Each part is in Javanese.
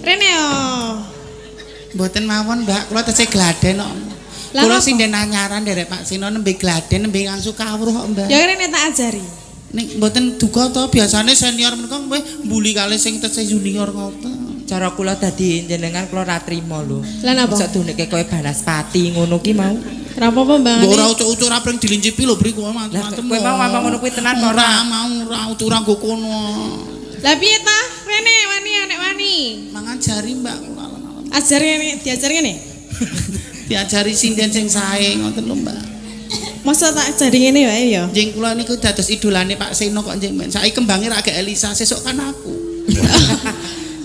Rene yo. Mboten mawon, Mbak. Kula tesih gladen kok. Kula sing nyanyaran nderek Pak Sino nembe gladen nembe ngangsu kawruh kok, Mbak. Ya rene tak ajari. Nek mboten duka to, biasane senior menika kowe mbuli kalih sing tesih junior ngoten. Cara kula dadi jenengan kula ra trima lho. Lah napa? Mosok duneke kowe Banaspati ngono ki mau. Ora apa-apa, Mbak. Mbok ora ucuk-ucuk ra pring dilincipi lho, Bri, kowe mantem-mantem. Kowe mau ngomong ngono kuwi tenan kok ora mau ora ucuk ra nggo kono. Lah piye ta? Rene wani anek wani. Mangan jari, Mbak. Ajari ngene, diajari ngene. Diajari sinden sing sae ngoten lho, Mbak. Masa tak ajari ngene wae ya. Njing kula niku dados idolane Pak Seno kok njing men. Saiki kembange ra gek Elisa, sesuk kan aku.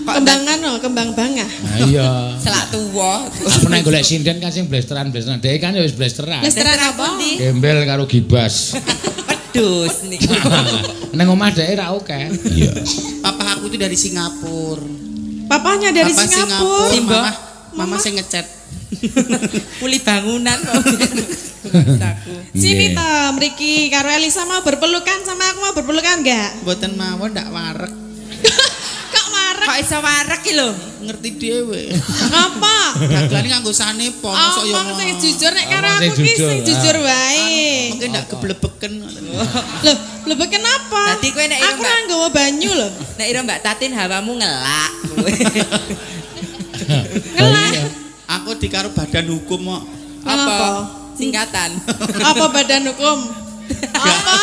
Kembangan no, kembang bangah. Nah iya. Selak tuwa. Aku nek golek sinden kan sing blasteran-blasteran. Dhek kan ya wis blasteran. Blasteran apa? Gembel karo gibas. Wedhus niku. Neng omah dhek ra oke. Iya. Papa aku itu dari Singapura. Papanya dari Papa Singapura. Mama sing ngecat. Kuli bangunan kok. Sini toh, mriki karo Elisa mau berpelukan sama aku mau berpelukan enggak? Mboten mawon ndak wareg. Kok marek? Kok iso wareg ki lho? Ngerti dhewe. Ngapa? Dagelane nganggo sanepa mosok yo. Omong sing jujur nek karo Omong sing aku ki jujur, sing jujur wae. Mungkin ndak keblebeken. Loh, lebeken apa? Dadi kowe nek ira aku ora nggawa banyu lho. Nek ira Mbak Tatin hawamu ngelak. Ngelak. Aku di karo badan hukum kok. Apa? Singkatan. Apa badan hukum? Apa?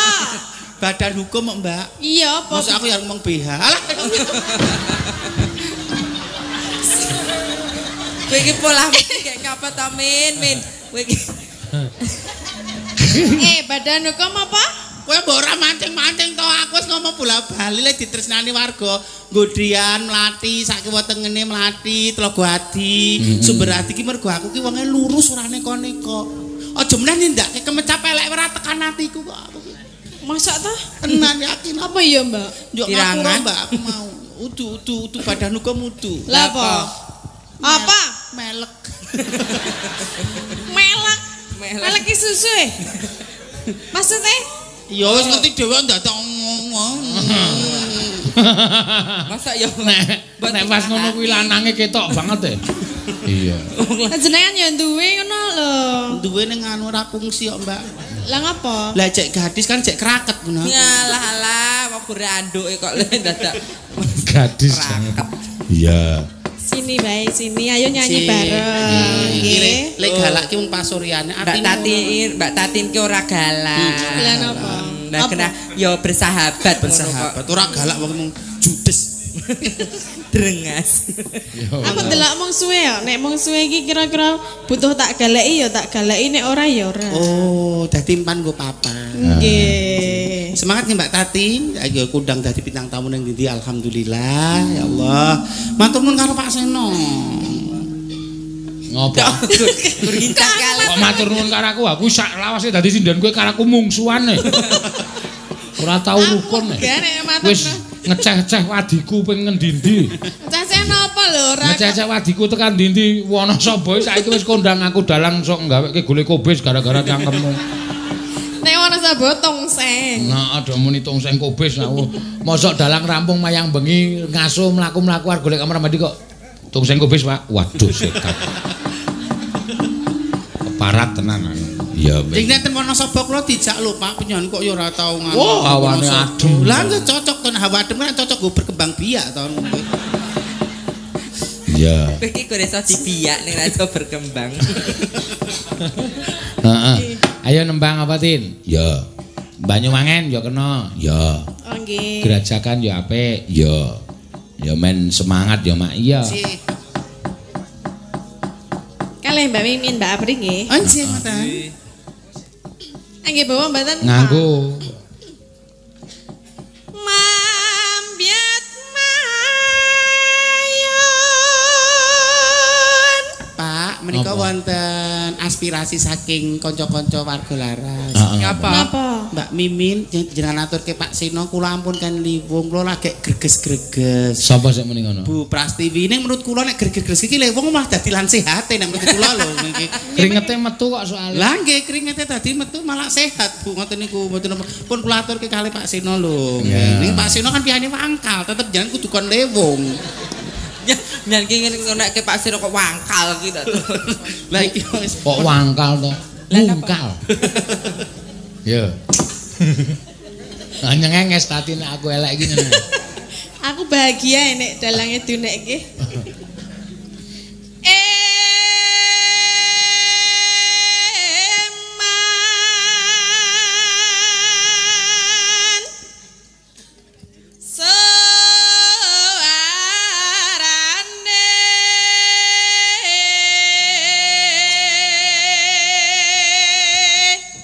Badan hukum kok, Mbak. Iya, apa? Masa aku yang ngomong BH. Alah. Kowe iki pola kayak ngapa to, Min? Kowe iki badan hukum apa? Kowe mbok ora mancing-mancing to, aku wis ngomong bola-bali le ditresnani warga. Godian Mlati, saiki wetengene Mlati, Tlaga Adi, Sumber Adi ki mergo aku ki wonge lurus ora neko-neko. Aja meneh nindakake kemecap elek ora tekan atiku kok aku. Masak ta? Tenan yakin Apa iya, Mbak? Yo ngapura, Mbak, aku mau. Udu badan hukum udu. Lah apa? Apa? Melek. Melek. Melek ki susu e. Maksudnya? Ya wis ngerti dhewe ndak tak ngomong. masa ya Nek pas ngono kuwi lanange ketok banget e. Iya. Jenengan ya duwe ngono lho. Duwe ning anu ora fungsi kok, Mbak. Lah ngapa? Lah cek gadis kan cek kraket ngono. Ngalah alah wong gure anduke kok dadak Gadis. Iya. Sini bae, sini ayo nyanyi bareng. Nggih. Lek galak ki wong pasuryane Mbak Tatin ki ora galak. Lah napa? Nah kena ya bersahabat ora galak wong judes. Drengas. Aku ndelok mung suwe ya, nek mung suwe iki kira-kira butuh tak galeki ya tak galeki nek ora ya ora. Oh, dadi empan nggo papa. Nggih. Semangat nih Mbak Tatin, ayo kundang dadi bintang tamu nang ndi alhamdulillah ya Allah. Matur nuwun karo Pak Seno. Ngopo? Gurintah kali. Kok matur nuwun karo aku sak lawase dadi sinden kowe karo aku mungsuhan e. Ora tau rukun e. Wis ngeceh-ceh wadiku ping ngendi-endi. Ngeceh napa lho ora? Ngeceh-ceh wadiku tekan ndi-endi Wonosobo saiki wis kondang aku dalang sok ngaweke golek kobis gara-gara cangkemmu. Nek Wonosobo tongseng. Nah, ada muni tongseng kobis aku. Mosok dalang rampung mayang bengi ngaso mlaku-mlaku arep golek kamar mandi kok tongseng kobis, Pak. Waduh, sekat. Keparat tenan. Iya, Jeng nenten Wonosobo kula dijak lho Pak, penyon kok ya ora tau ngono. Oh, awane adem. Lah nggih cocok to hawa adem kan cocok go berkembang biak to. Iya. Kowe iki kok iso dibiak ning ra iso berkembang. Heeh. Ayo nembang apa, Tin? Ya. Banyuwangen ya kena. Ya. Oh nggih. Gerajakan ya apik. Ya. Ya men semangat ya, Mak. Iya. Kalih Mbak Mimin, Mbak Apri nggih. Anjir ngoten. Nggih bawa mboten. Nganggo Mambiat mayun. Pak, menika wonten aspirasi saking kanca-kanca warga Laras. Ngapa? Mbak Mimin jenengan aturke Pak Seno kula ampun kan liwung kula lagi greges-greges. sapa sik muni ngono? Bu Prastiwi ning menurut kula nek greges-greges iki liwung malah dadi lan sehate nek menurut kula lho niki. Kringete metu kok soalnya. Lah nggih kringete dadi metu malah sehat Bu ngoten niku mboten pun kula aturke kalih Pak Seno lho. Ning Pak Seno kan piyane wangkal tetep jangan kudu kon liwung. Nyan ki ngonekke Pak Sira kok wangkal ki to. Lah iki wis kok wangkal to. Wangkal. Yo. Nyengenges tadi nek aku elek iki. Aku bahagia nek dalange diunekke.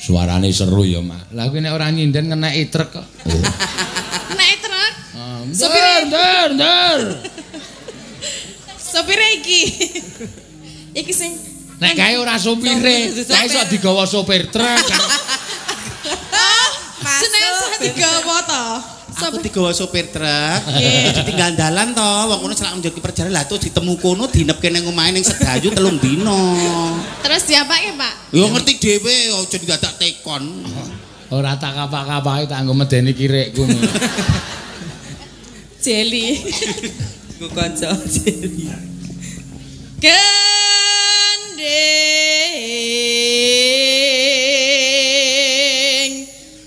Suarane seru ya, Mak. Lah kuwi nek ora nyinden ngeneki truk kok. Oh. Ngeneki truk? Ndur. Sopire iki. Iki sing nek kae ora sopire, kae iso digawa sopir truk. Jenenge iso digawa to. Aku digawa sopir truk, ditinggal dalan to, wong ngono selak njoki perjalanan lah terus ditemu kono dinepke ning omahe ning Sedayu 3 dina. Terus diapake, Pak? Ya ngerti dhewe aja didadak tekon. Ora tak kapak-kapake tak nggo medeni kirikku. Jeli. Ku kanca jeli. Gendeng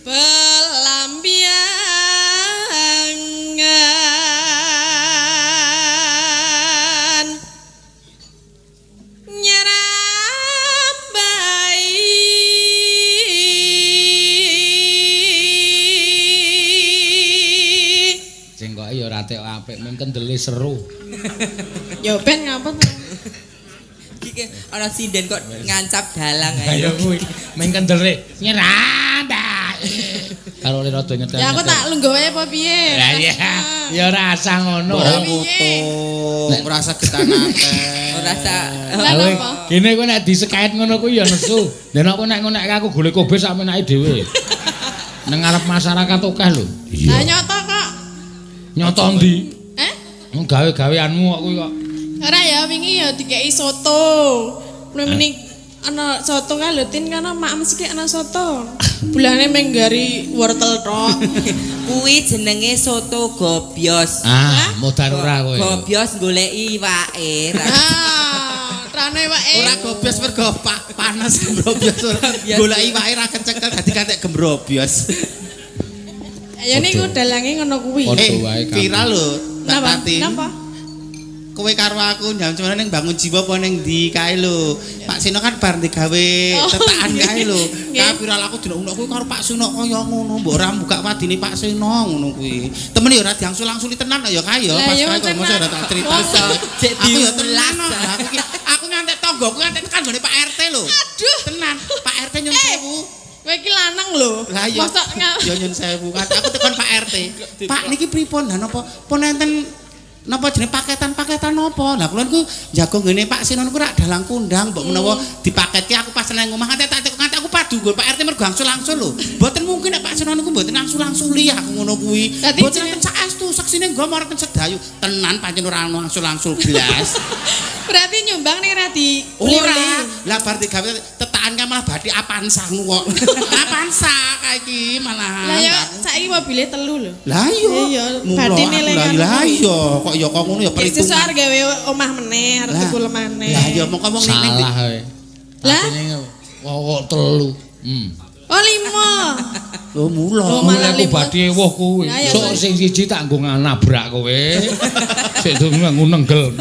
pelambiangan nyerambai Sing kok ya ora tek apik, men kendele seru. Ya ben ngapa to? Iki ana sinden kok ngancap dalang ae. Ya kuwi, men kendele nyerambak. Karo le rada nyetel. Ya aku tak lungguh wae apa piye? Lah iya, ya ora asa ngono. Ora foto, ora segetanake. Ora sak. Lah napa? Kene kowe nek disekait ngono kuwi ya nesu. Nek aku nek ngonekke aku golek kobe sak menake dhewe. Nang ngarep masyarakat akeh lho. Lah nyoto kok. Nyoto ndi? Wong gawe-gaweanmu kok kuwi kok. Ora ya wingi ya dikeki soto. Mrene ana soto kan lho tin kan mak mesti ana soto. Bulane menggari wortel tok. Kuwi jenenge soto gobyos. Modar ora kowe. Gobyos goleki iwake. Trane iwake. Ora gobyos mergo panas gobyos ora. Goleki iwake ra kecekel dadi kantek gembrobyos. Ya niku dalange ngono kuwi. Viral lho. Napa? Kowe karo aku jam semana ning bangun jiwa apa ning ndi kae lho. Pak Sino kan bar digawe tetakan kae lho. Ka viral aku dilok kowe karo Pak Sino kaya ngono, mbok ora buka wadine Pak Sino ngono kuwi. Temen ya ora diangsul-angsuli tenan ya kae ya pas kae kok mosok ora tak crita. Aku ya tenan. Aku ngantek tanggoku ngantek tekan gone Pak RT lho. Aduh, tenan. Pak RT nyun sewu. Kowe iki lanang lho. Mosok ya nyun sewu kan. Aku tekan Pak RT. Pak niki pripun? Lah napa pun enten napa jenenge paketan napa? Lah kula niku jago ngene Pak Sino niku rak dalang kondang mbok menawa dipaketi aku pas nang omah nganti aku padu nggon Pak RT mergo angsul-angsul lho. Mboten mungkin nek Pak Sino niku mboten angsul-angsuli aku ngono kuwi. Mboten enten saestu saksine nggo marang Sedayu. Tenan pancen ora angsul-angsul blas. Berarti nyumbang ning ra di ora. Lah bar digawe tetakan kan malah badhe Avanza kok. Avanza kae iki malah. Lah ya saiki mobile 3 lho. Lah iya. Batine lengan. Lah iya kok ya kok ngono ya perhitungan. Sesuk arep gawe omah meneh, arep tuku lemane. Lah ya mongko wong ning salah kowe. Lah kok 3. Oh 5. Oh mula. Malah aku badhe woh kuwi. Sok sing siji tak nggo nabrak kowe. Sik nggo nenggel.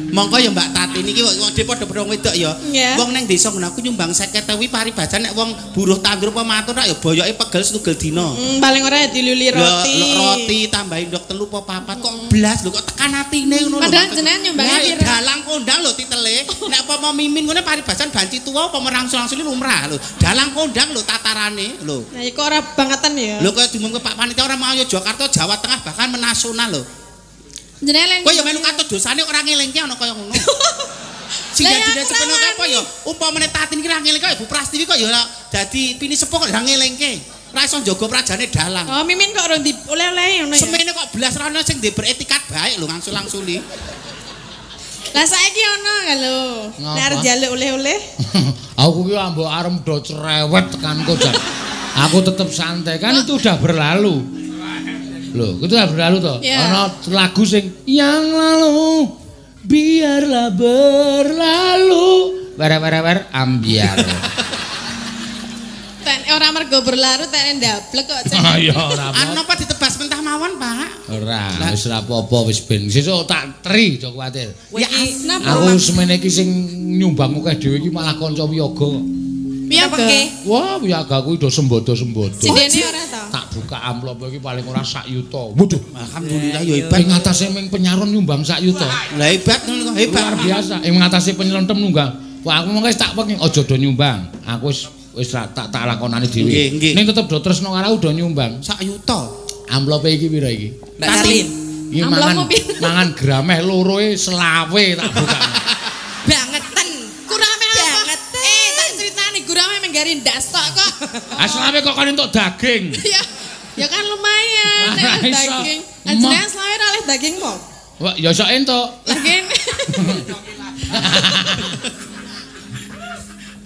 Mongko ya Mbak Tati niki wong dhewe padha wedok ya. Wong ning desa ngono aku nyumbang 50.000 paribasan nek wong buruh tandur apa matur rak ya boyoke pegel setunggal dina. Paling ora diluli roti. Roti tambahin ndok 3 apa 4 kok blas lho kok tekan atine ngono lho. Padahal jenengan nyumbange pira? Dalang kondang lho titele. Nek apa mau mimin ngene paribasan banci tuwa apa merangsul-angsuli lumrah lho. Dalang kondang lho tatarane lho. Nah iku ora bangetan ya. Lho kaya diumumke Pak Panitia ora mau Jakarta, Jawa Tengah bahkan menasional lho. Jenengan kowe ya melu katut dosane ora ngelingke ana kaya ngono. Sing-sing sepeno apa ya umpamane Tatin iki ra ngelingke Ibu Prastiwi kok ya dadi pini sepuh kok ra ngelingke. Ora iso njaga prajane dalang. Oh mimin kok ora oleh-oleh ngono ya. Semene kok blas ra ono sing ndek beretikat baik lho ngangsul-angsuli. Lah saiki ono lho. Nek arep njaluk oleh-oleh. Aku kuwi ambek arep do cerewet tekanku jan. Aku tetep santai kan itu udah berlalu. Lho, itu berlalu toh. Yeah. Ana lagu sing yang lalu biarlah berlalu. Wer ambiar. Ten ora mergo berlaru ten ndablek kok. Ya ora apa. Anu apa ditebas mentah mawon, Pak? Ora, wis ora apa-apa wis ben. Sesuk tak tri aja kuwatir. Ya napa? Aku semene iki sing nyumbang akeh dhewe iki malah kanca wiyaga. Piyaga. Wah, wiyaga kuwi do sembodo-sembodo. Sindene ora to? Tak buka amplop iki paling ora sak yuta. Waduh, Alhamdulillah ya hebat. ing atase ming penyaron nyumbang sak yuta. Lah hebat ngono kok hebat. Luar biasa. Ing atase penyelentem nunggang. Wah, aku mengko tak pengen aja do nyumbang. Aku wis tak lakonane dhewe. Nggih. Ning tetep do tresno karo do nyumbang. Sak yuta. Amplope iki pira iki? Mbak Salin. Iki mangan grameh loroe selawe tak buka. Bangeten. Kurame apa? Tak critani gurame menggari ndas tok kok. Selawe kok kan entuk daging. Ya kan lumayan nek Ora iso. daging. Jenengan selawe ora oleh daging kok. Wah, ya sok entuk. Lagi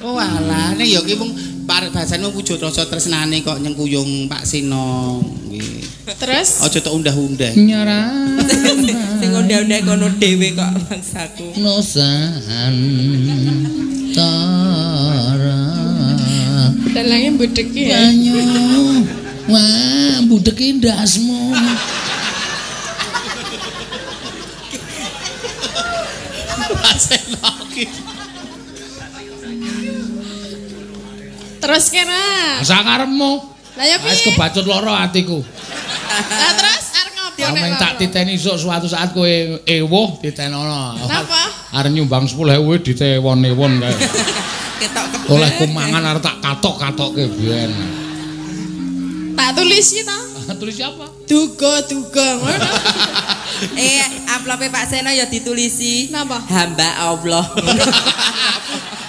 Oh alah, nek ya ki mung bahasane wujud rasa tresnane kok nyengkuyung Pak Sino nggih. terus Aja tok undah-undah. Nyarah Sing undhe-undhe kono dhewe kok bangsaku. nosan tara dalangnya budeki ya. banyu wah budeki ndasmu Pak Sino ki. Terus kena. sakarepmu Lah ya wis piye? kebacut loro atiku. Lah terus arep ngopo nek Ameng tak titeni esuk suatu saat kowe ewuh ditenono. Napa? Arep nyumbang 10.000 ditewon-ewon kae. Ketok Oleh kumangan arep tak katok-katokke biyen. Tak tulisi ta? Tulis siapa? Duga ngono. Amplope Pak Seno ya ditulisi. Napa? Hamba Allah.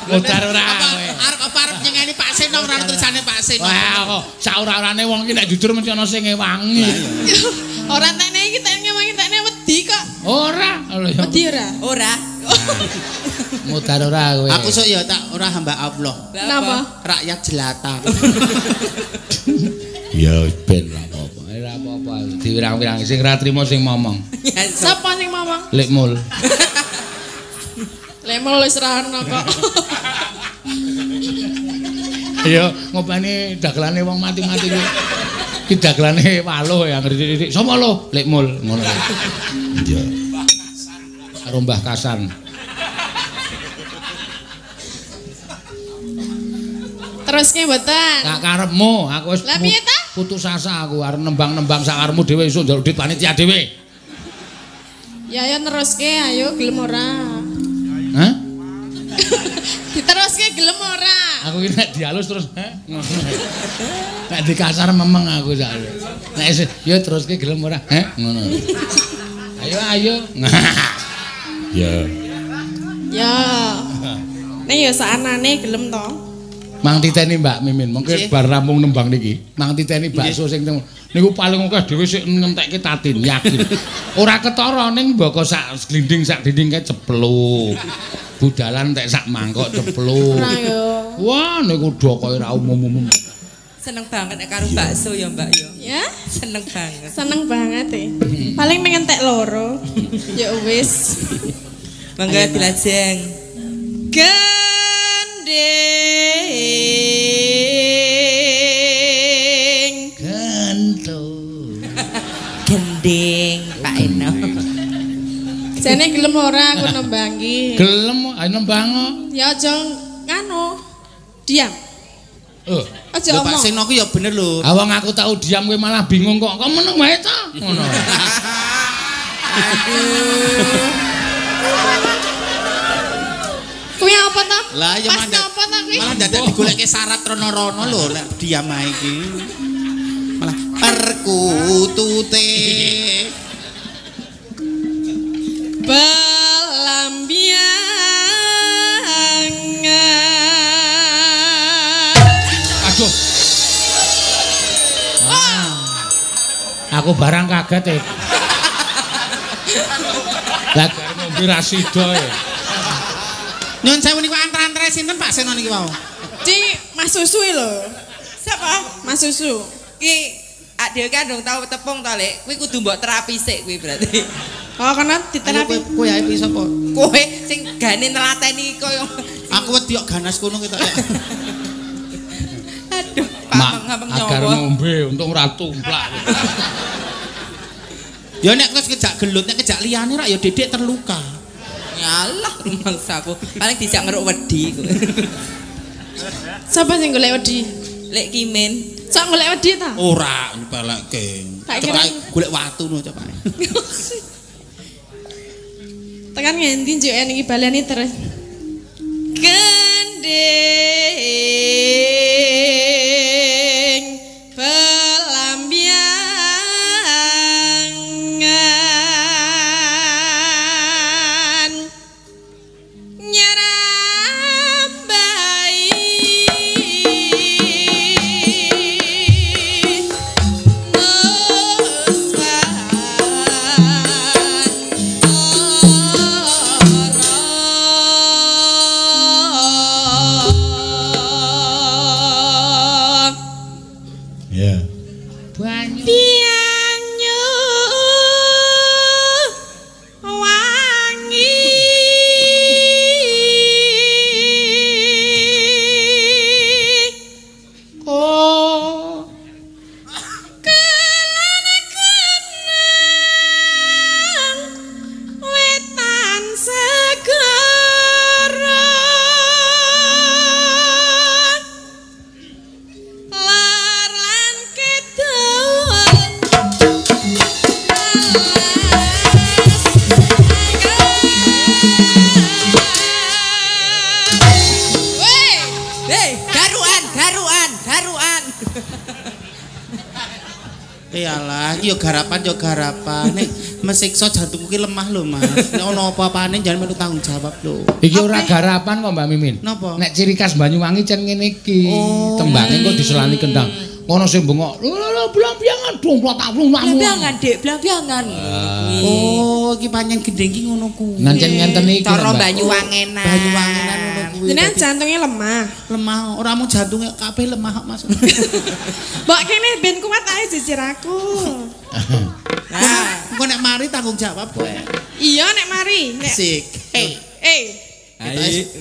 Mutar ora kowe. Arep nyengeni Pak Seno ora tulisane Pak Seno. Wah, kok saura-urane wong iki nek jujur mesti ana sing ngewangi. Ora tekne iki tekne wangi tekne wedi kok. Ora, lho ya. Wedi ora? Ora. Mutar ora kowe. Aku sok ya tak ora hamba Allah. Napa? Rakyat jelata. Ya ben lah apa-apa. Ora apa-apa. Diwirang-wirang sing ra trimo sing momong. Sapa sing ngomong? Lekmul. Lemol wis ra ono kok. Ya ngopeni dagelane wong mati-mati kuwi. Ki dagelane waluh ya ngerti-ngerti. Sopo lho? Lekmul ngono. Iya. Karo Mbah Kasan. Terus ki mboten. Tak karepmu, aku wis Lah piye ta? putus asa aku arep nembang-nembang sakarepmu dhewe esuk njaluk duit panitia dhewe. Ya ya neruske ayo gelem ora. Hah? Diteruske gelem ora. Aku iki nek dialus terus ngono. Nek dikasar memeng aku sak. Nek ya teruske gelem ora? Ngono. Ayo. Ya. Ya. Nek ya saanane gelem to. Mang titeni Mbak Mimin, mungkin bar rampung nembang niki. Mang titeni bakso sing niku paling akeh dhewe sik ngentekke tatin, yakin. Ora ketara ning mboko sak glinding sak dinding kae cepluk. Budalan entek sak mangkok cepluk. Ora yo. Wah, niku dokoe ra umum-umum. Seneng banget nek karo bakso ya Mbak yo. Ya, Seneng banget. seneng banget Paling mengentek loro. Ya wis. Mangga dilajeng. Gending. Gending Pak Eno. Jane gelem ora aku nembangi. Gelem ayo nembang. Ya aja nganu. Diam. Aja Lho Pak omong. Seno ku ya bener lho. Awang aku tau diam kowe malah bingung kok. Kok meneng wae ta? Ngono. Kuwi apa ta? Lah ya Pas apa ta kuwi? malah dadak digolekke syarat rono-rono lho nek diam ae iki. Malah perkutute Belambiangan. Aduh. Aku barang kaget Lah gare ngombe ra sida Nyun sewu niku antar-antare sinten Pak Seno niki wau? Di Mas Susu lho. Siapa? Mas Susu. Ki dhewe kan dong tau tepung to, Lek. Kuwi kudu mbok terapi sik kuwi berarti. Oh, karena diterapi. Kowe ae bisa apa? Kowe sing gane nelateni koyo Aku wedi kok ganas kono ketok ya. aduh, ngapeng agar nyawa. ngombe untuk ora tumplak. Ya nek wis kejak gelut nek kejak liyane rak ya Dedek terluka. Nyalah rumangsaku. Paling dijak ngeruk wedi. Sapa sing golek wedi? Lek Kimin. Sok golek wedi ta? Ora nyepeleke. Tak Cek kira- ae golek watu no cek ae. Tekan ngendi njuk niki baleni terus. Gending pelambiangan nyerambai Ya. Banyu. Pianyu wangi Oh. kelana kenang wetan segara lar lan kidul Weh, Hei, garuan. Iyalah, iki yo garapan nek mesiksa jantungku ki lemah lho, Mas. Nek ono apa-apane jangan melu tanggung jawab lho. Iki ora garapan kok Mbak Mimin. Napa? Nek ciri khas Banyuwangi cen ngene iki. Oh. Tembange kok diselani kendang. Kono sing bengok, lho blambiangan dong plak-plak. Blambiangan, Dik, blambiangan. Oh, iki pancen gendeng ki ngono kuwi. Ngancen ngenten iki. Cara Mbak. Banyuwangenan. Banyuwangenan ngono kuwi. jenengan jantungnya lemah. Lemah, ora mung jantunge kabeh lemah kok, Mas. Mbok kene ben kuat ae jejir aku. Nah, Engko nek mari tanggung jawab kowe. Iya nek mari, nek Asik.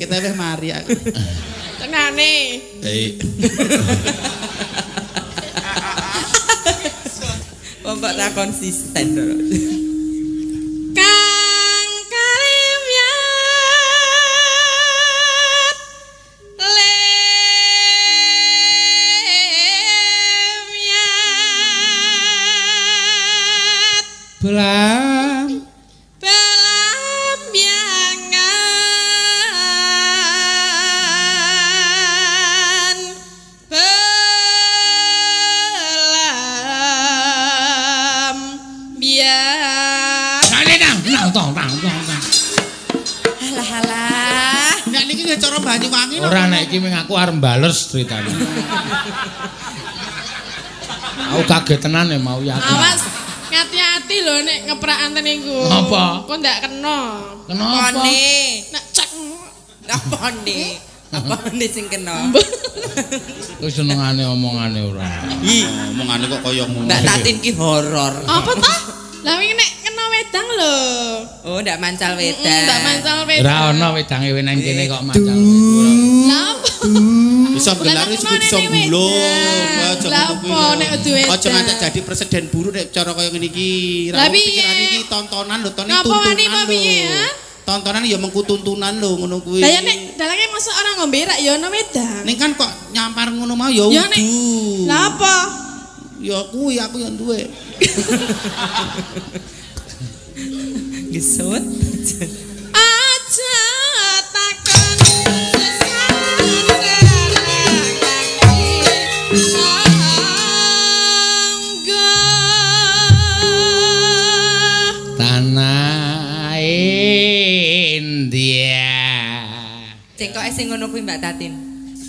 Kita wis mari aku. tenane. Pompok ra konsisten. Kang Kalimyat Lemyat Blam. Pelambiangan pelambian Halah. Nek niki ya cara Banyuwangi lho. Ora nek iki ming aku arep bales ceritane. Aku kaget tenan ya mau ya aku. awas hati-hati lho nek ngeprak anten niku Apa? kok ndak kena Kenapa? Pone. nek cek Apa nih? Apa nih sing kena? Wis senengane omongane ora. Omongane kok kaya ngono. Mbak Tatin ki horor. apa ta lah wingi nek kena wedang lho Oh, ndak mancal wedan. ndak mancal wedang Ora ana wedange wenang kene kok macal. lah apa? Bisa gelar wis kudu iso gulung. Aja Lah ngono kuwi. apa nek kudu wedan? Aja ngantek jadi presiden buruk nek cara kaya ngene iki. Lah Ra piye? pikirane iki tontonan lho, tontonan Ngapa wani tuntunan apa piye, lho. ha? Tontonan ya mengku tuntunan lho ngono kuwi. Lah ya nek dalange mosok orang ngombe rak ya ana wedang. Ning kan kok nyampar ngono mau ya Ya nek udu. lah apa? Ya kuwi aku yang duwe. Gesut. Aja takon Tanah India. Cengkoke sing ngono kuwi Mbak Tatin.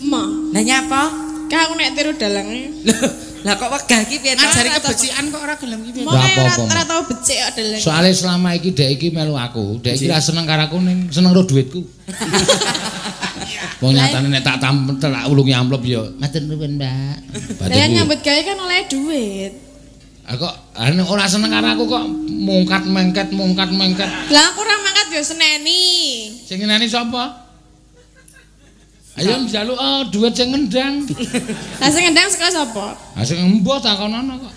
Ma, Lah nyapa? ka aku nek tiru dalange. Lah kok wegah ki piye ta? Ngajari kebecikan kok ora gelem iki. Mau apa-apa, ora tau becik kok dalange. Soale selama iki dek iki melu aku, dek iki ra seneng karo aku ning seneng karo duitku. Wong nyatane nek tak ulungi amplop ya. Matur nuwun, Mbak. Lah yang nyambut gawe kan oleh duit. Kok ora seneng karo aku kok mungkat mengket. Lah aku ora mangkat ya seneni. Sing ngenani sapa? Ayo njaluk duit sing ngendang. Lah sing ngendang saka sapa? Ha sing embuh takonono kok.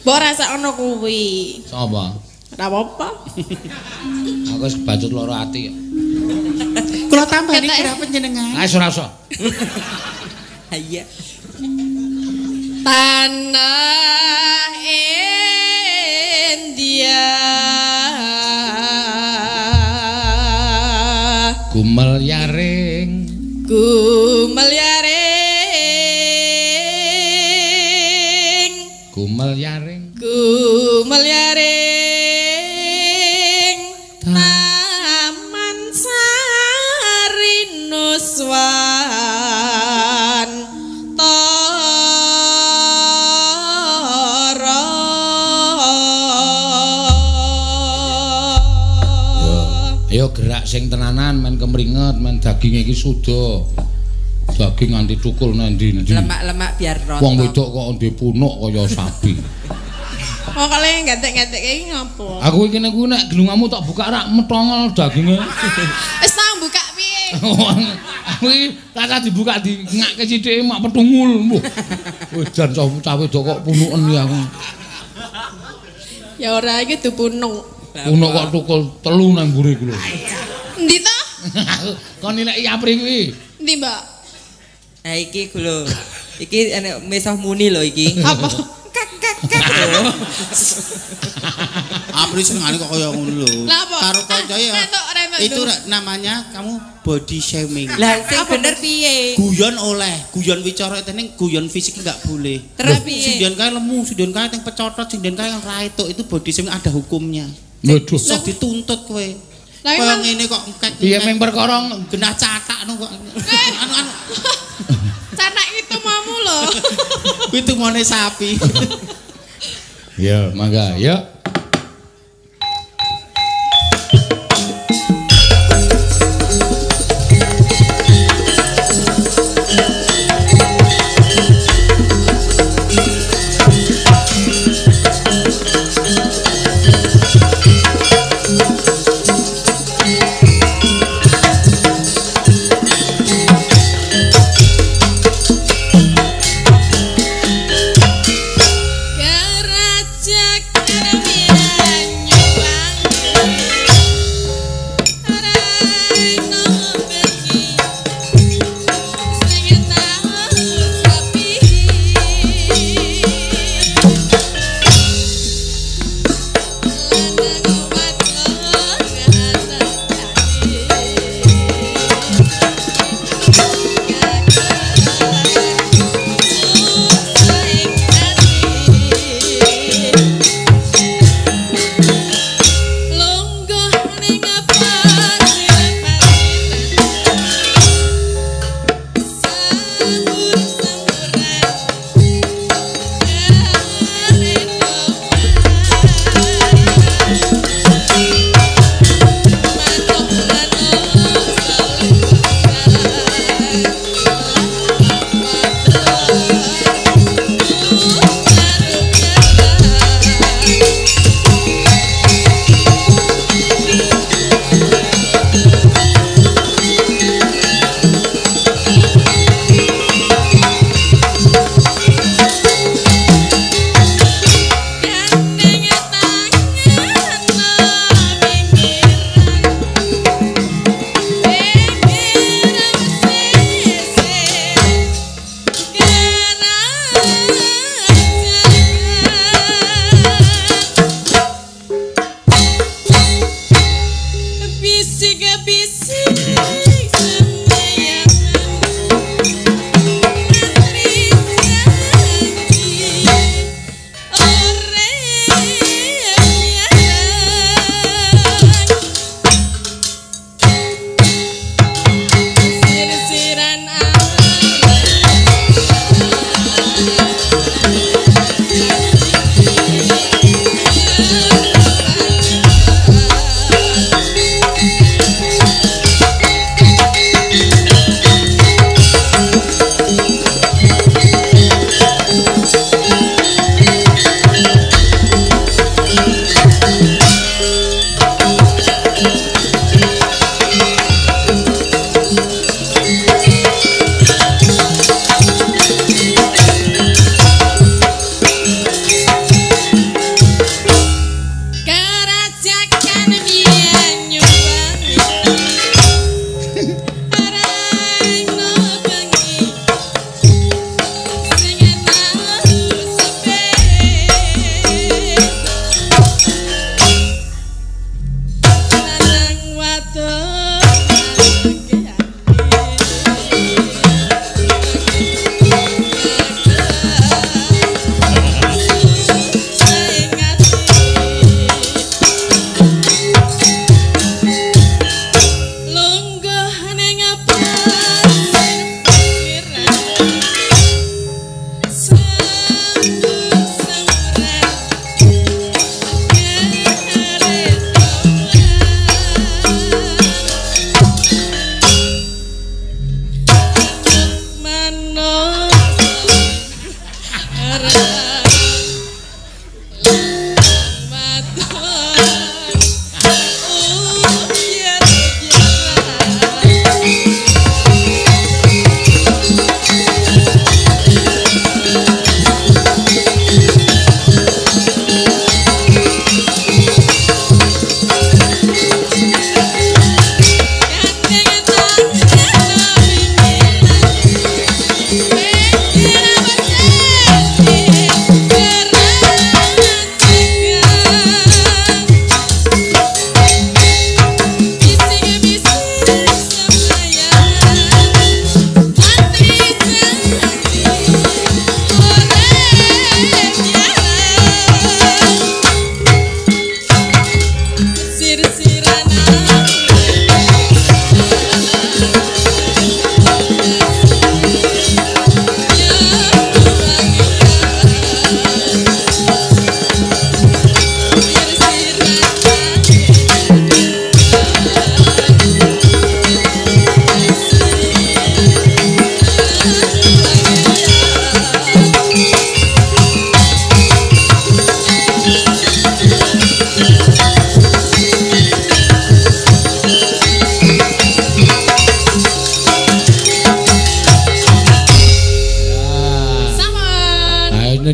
Mbok rasa ono kuwi. Sapa? Ora apa-apa. Aku wis bacut loro ati kok. Kula tambani kira panjenengan. Ah ora usah. Iya. Tanah India Gumel yaring Taman Sari Nuswan Ayo gerak sing tenanan men kemringet men daging iki suda. Daging nganti cukul nang ndi-ndi. Lemak-lemak biar rontok. Wong wedok kok ndek punuk kaya sapi. Kok kalian gantek-gantek iki ngopo? Aku iki nek gelungamu tak buka rak metongol daginge. Wis tau buka piye? Aku iki tak dibuka di ngake sithike mak petungul. Wis jan cah wedok kok punuken ya aku. Ya ora iki dupunung. Punuk kok tukul telu nang mburi ku lho. Endi to? Kon nilai apri kuwi. Endi, Mbak? Nah iki lho. Iki enek mesah muni lho iki. Apa? Apri senengane kok kaya ngono lho. Lah apa? Karo kanca ya. Rentok, Itu namanya kamu body shaming. Lah sing bener piye? Guyon oleh, guyon wicara tening guyon fisik enggak boleh. Terus piye? Sindian kae lemu, sindian kae teng pecotot, sindian kae ra etuk itu body shaming ada hukumnya. Waduh. Iso dituntut kowe. Lah Kaya emang ngene kok engkek. Piye meng perkara genah catakno kok. Anu. canak itu mamu lho. Kuwi tumone sapi. Ya, mangga, ya.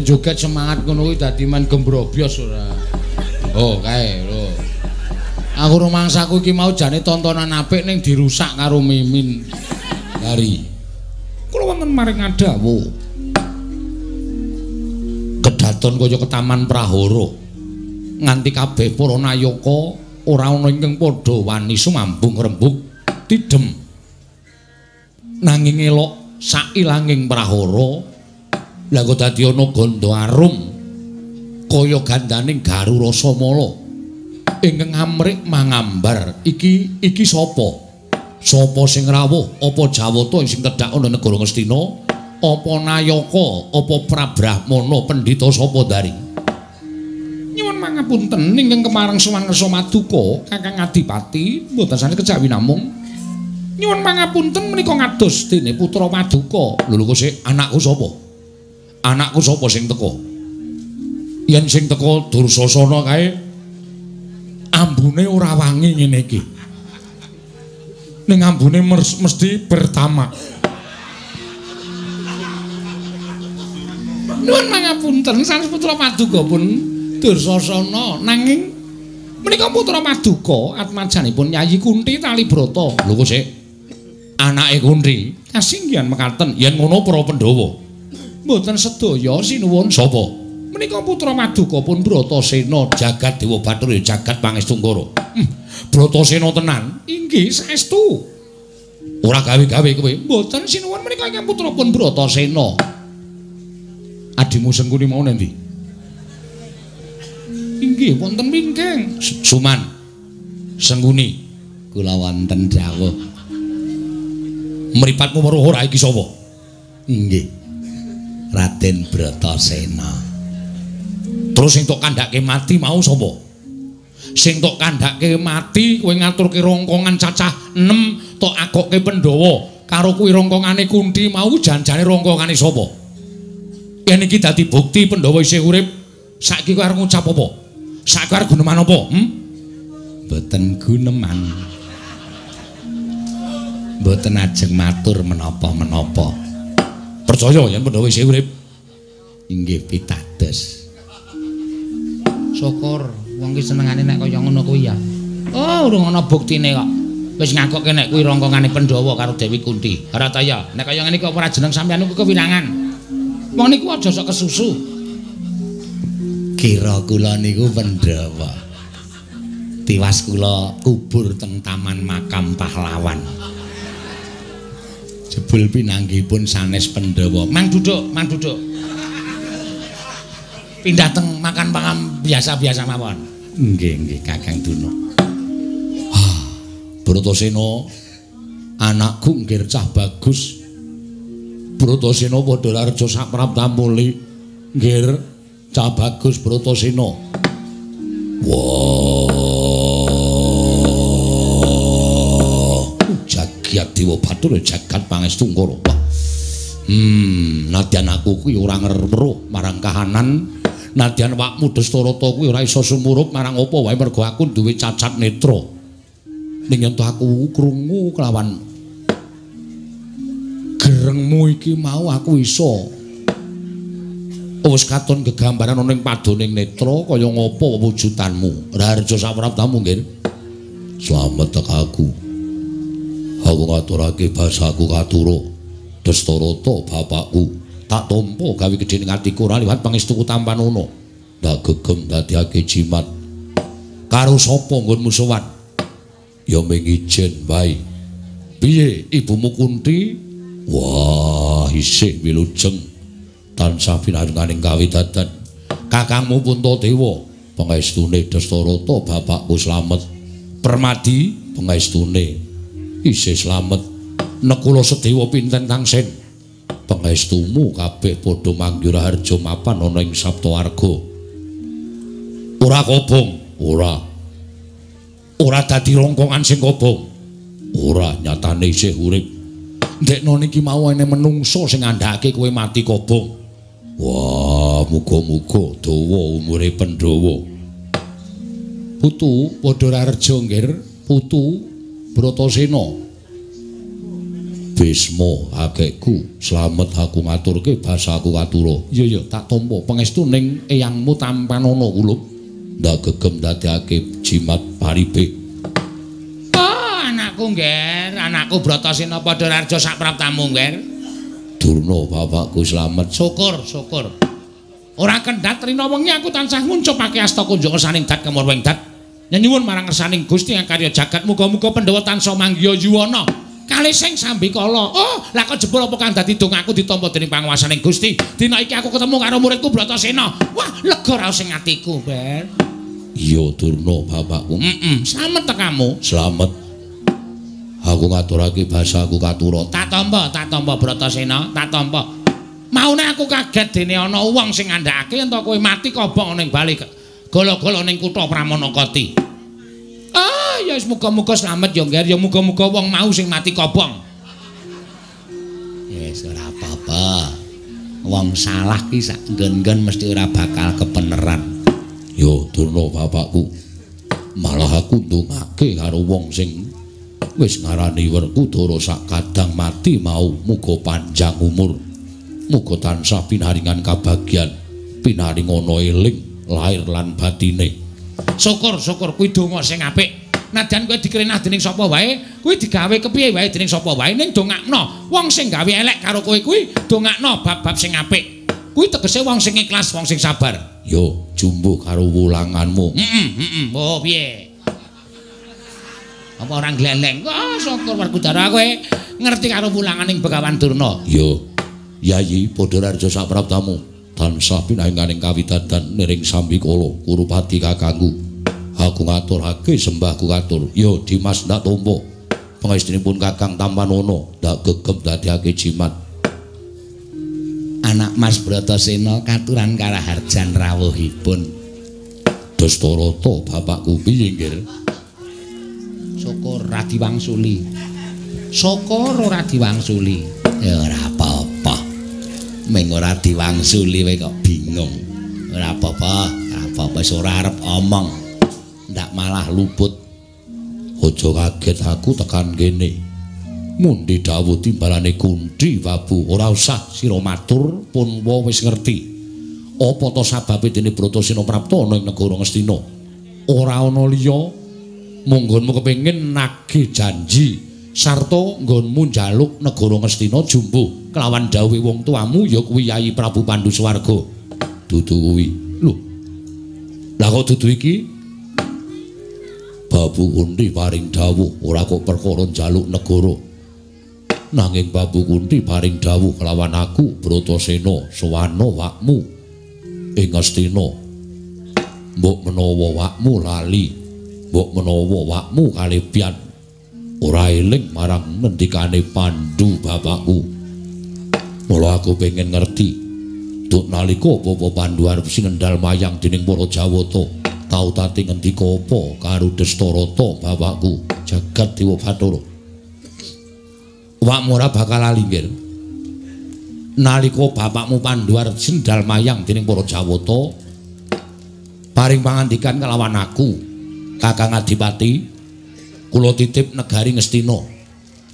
joget semangat ngono kuwi dadi men gembrobyos ora. Oh, kae lho. Aku rumangsaku iki mau jane tontonan apik ning dirusak karo Mimin. Dari. Kula wonten maring ngadhawu. Kedaton kaya ke Taman Prahara. Nganti kabeh para nayaka ora ana ingkang padha wani sumambung rembug tidhem. Nanging elok sailanging prahara lha kok dadi ana ganda arum kaya gandaning Garu Rasamala ingkang amrik mangambar iki sapa sing rawuh apa Jawata sing tedhak ana negara Ngastina apa Nayaka apa Prabrahmana pendhita sapa dari nyuwun mangapunten ingkang kemareng sowan ngersa maduka Kakang Adipati mboten sanes kejawi namung nyuwun pangapunten menika ngados dene putra Maduka. Lho kok sik anakku sapa? Anakku sapa sing teka? Yen sing teka Dursasana kae ambune ora wangi ngene iki. Ning ambune mesti bertamak. Nyuwun pangapunten sanes putra Maduka pun Dursasana nanging menika putra Maduka atmajanipun Yayi Kunthi Talibrata. Lho kok sik anake Kunthi kasinggihan mekaten yen ngono para Pandhawa mboten sedaya sinuwun sapa menika putra Maduka pun Bratasena jagat Dewa Bathara jagat Pangestu. Bratasena tenan inggih saestu ora gawe-gawe kowe mboten sinuwun menika ingkang putra pun Bratasena. Adimu Sengkuni mau nendi? Inggih wonten wingking Suman Sengkuni kula wonten dawuh mripatmu weruh ora iki sapa? Inggih Raden Bratasena. Terus sing tok kandhake mati mau sapa? Sing tok kandhake mati kowe ngaturke rongkongan cacah 6 tok agokke Pandhawa karo kuwi rongkongane Kunthi mau janjane rongkongane sapa? Yen iki dadi bukti Pandhawa isih urip saiki kowe arep ngucap apa? Saiki arep guneman apa? Mboten guneman. Mboten ajeng matur menapa-menapa. Percaya yen Pandhawa isih urip. Inggih pitados. Syukur wong ki senengane nek kaya ngono kuwi ya. Oh, urung ana buktine kok. Wis ngakokke nek kuwi rongkongane Pandhawa karo Dewi Kunthi. Ora ta ya, nek kaya ngene iki ora jeneng sampeyan niku kewirangan. Wong niku aja sok kesusu. Kira kula niku Pandhawa. Tiwas kula kubur teng Taman Makam Pahlawan. Jebul pinanggihipun sanes Pandhawa. Mang duduk. Pindah teng makan pangam biasa-biasa mawon. Nggih, Kakang Duna. Bratasena anakku nggih cah bagus. Bratasena padha larjo sak praptamuli. Nggih cah bagus Bratasena. Wah. Jagat Dewa Bathara jagat Pangestu. Nadyan aku kuwi ora ngeruh marang kahanan, nadyan awakmu Dastarata kuwi ora iso sumurup marang apa wae mergo aku duwe cacat netra. Ning yen aku krungu kelawan gerengmu iki mau aku iso wis katon gegambaran ana ing padoning netra kaya ngapa wujudanmu. Raharja sapraptamu nggih. Slamet tekaku. Aku ngaturake basaku katura. Dastarata bapakku tak tampa gawe gedhe ning atiku ora liwat pangestuku Tampanono. Ndak gegem dadiake jimat. Karo sapa nggonmu sowan? Ya ming ijen wae. Piye ibumu Kunthi? Wah, isih wilujeng. Tansah pinanganing kawidadan. Kakangmu Puntadewa, pangestune Dastarata bapakku slamet. Permadi pangestune isih slamet. Nekula Sedewa pinten tangsen pangestumu kabeh padha manggih harja mapan ana ing Saptawarga. Ora kobong, ora dadi rongkongan sing kobong, ora nyatane isih urip. Ndekno niki mau ene menungso sing ngandhakake kowe mati kobong. Wah, muga-muga dawa umure Pandhawa. Putu padha rarja nggih, putu Bratasena. Bisma akekku slamet aku ngaturke basaku katura. Iya tak tampa pangestu ning eyangmu Tampanana kulup. Ndak gegem dadekake jimat paribe. Oh, anakku ngger, anakku Bratasena padha raja sak praptamu ngger. Durna bapakku slamet. Syukur. Ora kendhat rina wengi aku tansah nguncupake asta kunjuk kersaning dat kemurwing dat. Nyuwun marang kersaning Gusti Kang Karya Jagat muga-muga Pandhawa tansah manggiya yuwana. Kalih sing sambikala. Oh, lah kok jebul apa kang dadi dongaku ditampa dening panguwasaning Gusti. Dina iki aku ketemu karo muridku Bratasena. Wah, lega raos ing atiku, Ben. Iya, Durna bapakku. Slamet tekamu. Slamet. Aku ngaturake basaku katura. Tak tampa Bratasena, tak tampa. Maune aku kaget dene ana wong sing ngandhakake ento kowe mati kobong ning bali golo-golo ning kutha Pramanakati. Ah, ya wis muga-muga slamet ya ngger, ya muga-muga wong mau sing mati kobong. Wis ora apa-apa. Wong salah ki sak nggen-nggen mesti ora bakal kepeneran. Yo Durna bapakku. Malah aku ndongake karo wong sing wis ngarani Werkudara sak kadang mati mau muga panjang umur. Muga tansah pinaringan kabagyan, pinaring ana eling lair lan batine. Syukur kuwi donga sing apik. Nadyan kowe dikrenah dening sapa wae, kuwi digawe kepiye wae dening sapa wae ning dongakno. Wong sing gawe elek karo kowe kuwi dongakno bab-bab sing apik. Kuwi tegese wong sing ikhlas, wong sing sabar. Yo, jumbuh karo wulanganmu. Oh, piye? Apa orang gleleng? Wah, syukur Werkudara kowe ngerti karo wulanganing Begawan Durna. Yo, Yayi padha raja sak praptamu. Tansah pinaringaning kawidadan niring sambikala Kurupati kakangku. Aku ngaturake sembahku katur. Yo Dimas ndak tampa. Pangestunipun Kakang Tampanana ndak gegem dadekake jimat. Anak Mas Bratasena katuran karaharjan rawuhipun. Dastarata bapakku piye nggir? Syukur ora diwangsuli. Syukur ora diwangsuli. Ya ora apa-apa. Ming ora diwangsuli wae kok bingung. Ora apa-apa, wis ora arep omong. Ndak malah luput. Aja kaget aku tekan kene. Mundi dawuh timbalane Kunthi Wabu, ora usah sira matur pun wis ngerti. Apa to sababe dene Bratasena prapta ana ing negara Ngastina? Ora ana liya mung nggonmu kepengin nagih janji sarta nggonmu njaluk negara Ngastina jumbuh kelawan dawuhe wong tuamu ya kuwi Yayi Prabu Pandhu Swarga. Dudu kuwi. Lho. Lah kok dudu iki? Babu Kunthi paring dawuh ora kok perkara njaluk negara. Nanging Babu Kunthi paring dawuh kelawan aku Bratasena sawana wakmu ing Ngastina. Mbok menawa wakmu lali, mbok menawa wakmu kalebyan ora eling marang ngendikane Pandhu bapakku. Mula aku pengen ngerti duk nalika Bapak Pandhu arep sinendal mayang dening para Jawata, tau tati ngendika apa karo Dastarata bapakku jagat Dewa Bathara. Wakmu ora bakal lali nggih. Nalika bapakmu Pandhu arep sendal mayang dening para Jawata, paring pangandikan kelawan aku, Kakang Adipati, kula titip negari Ngastina.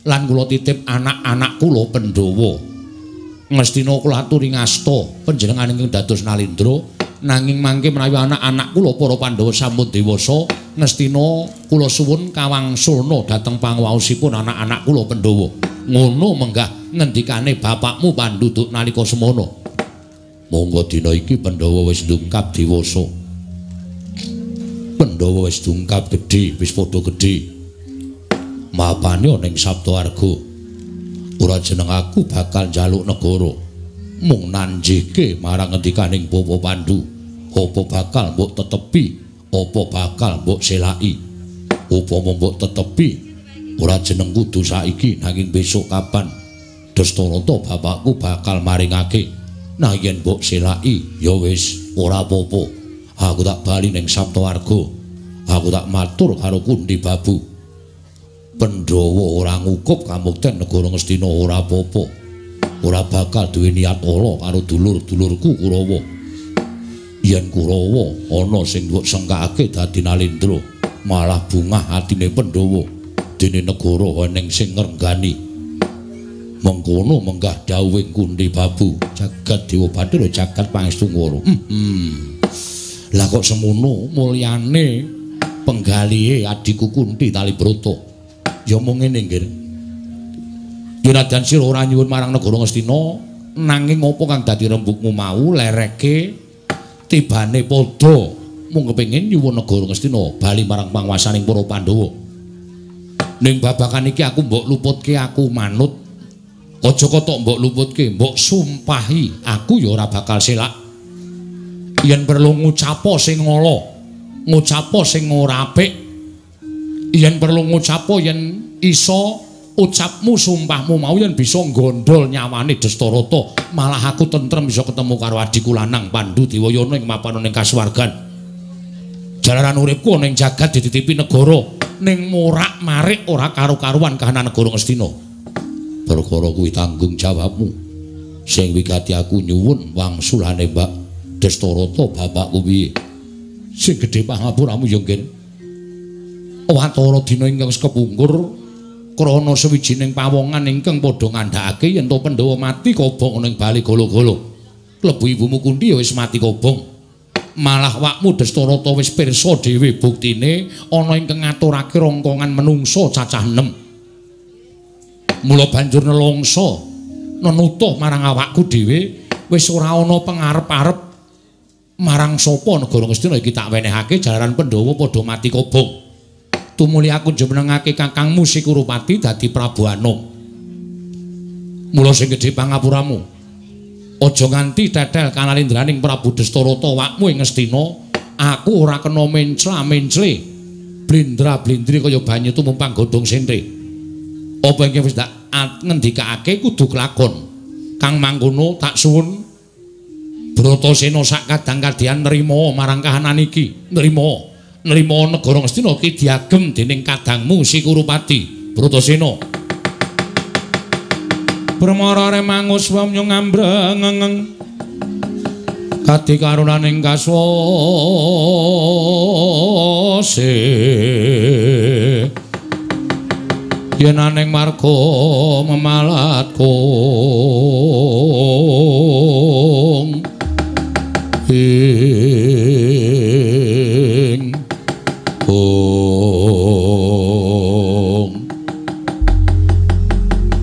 Lan kula titip anak-anak kula Pandhawa. Ngastina kula aturi ngasta panjenenganipun dados Nalendra, nanging mangke menawi anak-anak kula para Pandhawa sampun dewasa, Ngastina kula suwun kawangsulna dhateng panguwaosipun anak-anak kula Pandhawa. Ngono menggah ngendikane bapakmu Pandhu duk nalika semana. Monggo dina iki Pandhawa wis ndungkap dewasa. Pandhawa wis ndungkap gedhe, wis padha gedhe. Mapane ning Saptawarga. Ora jeneng aku bakal njaluk negara. Mung nanjihke marang ngendikaning Bapak Pandhu. Apa bakal mbok tetepi, apa bakal mbok selaki. Upama mbok tetepi, ora jeneng kudu saiki nanging besok kapan Dastarata bapakku bakal maringake. Nah yen mbok selaki ya wis ora apa-apa. Aku tak bali ning Saptawarga. Aku tak matur karo Kunthi Babu. Pandhawa ora ngukup kamukten negara Ngastina ora apa-apa. Ora bakal duwe niat ala karo dulur-dulurku Kurawa. Yen Kurawa ana sing mbok sengkakake dadi Nalendra, malah bungah atine Pandhawa. Dene negara ning sing ngrenggani. Mengkono menggah dawuhing Kunti Babu, jagat Dewa Bathara jagat pangestu ngoro. Lah kok semono mulyane penggalihe adiku Kunti Talibrata. Ya mung ngene nggih. Yuradan sira ora nyuwun marang negara Ngastina, nanging apa kang dadi rembugmu mau lereke tibane padha mung kepengin nyuwun negara Ngastina bali marang panguwasaning para Pandhawa. Ning babakan iki aku mbok luputke aku manut. Aja kotok mbok luputke, mbok sumpahi aku ya ora bakal selak. Yen perlu ngucapo sing ngala, ngucapo sing ora apik. Yen perlu ngucapo yen iso ucapmu sumpahmu mau yen bisa gondol nyawane Dastarata, malah aku tentrem bisa ketemu karo adiku lanang Pandhu Dewayana ing mapaning kasuwargan. Jalaran uripku ning jagat dititipi negara, ning morak-marik ora karo-karuan kahanan negara Ngastina. Perkara kuwi tanggung jawabmu. Sing wigati aku nyuwun wangsulane Mbak Dastarata bapakku piye. Sing gedhe pangapuramu ya nggih. Watara dina ingkang kepungkur krana sawijining pawongan ingkang padha ngandhakake yen to Pandhawa mati kobong ning bali golo-golo. Klebu ibumu Kunti ya wis mati kobong. Malah wakmu Dastarata wis pirsa dhewe buktine ana ingkang ngaturake rongkongan menungsa cacah 6. Mula banjur nelongso nenutuh marang awakku dhewe wis ora ana pengarep-arep marang sapa negara Ngastina iki tak wenehake jalaran Pandhawa padha mati kobong. Tumuli aku njenengake kakangmu Sikurupati dadi Prabu Anom. Mula sing gedhe pangapuramu, aja nganti tetel kanalindraning Prabu Dastarata wakmu ing Ngastina, aku ora kena mencla-mencle blindra-blindri kaya banyu tumumpang godhong sentre. Apa iki wis tak ngendikake kudu kelakon. Kang mangkono tak suwun Bratasena sak kadang-kadhian nrimo marang kahanan iki. Nrimo negara Ngastina iki diagem dening kadangmu Sikurupati Bratasena. Pramara remangus wamya ngambreng kati karunaning kaswase yen aning marga memalatku ing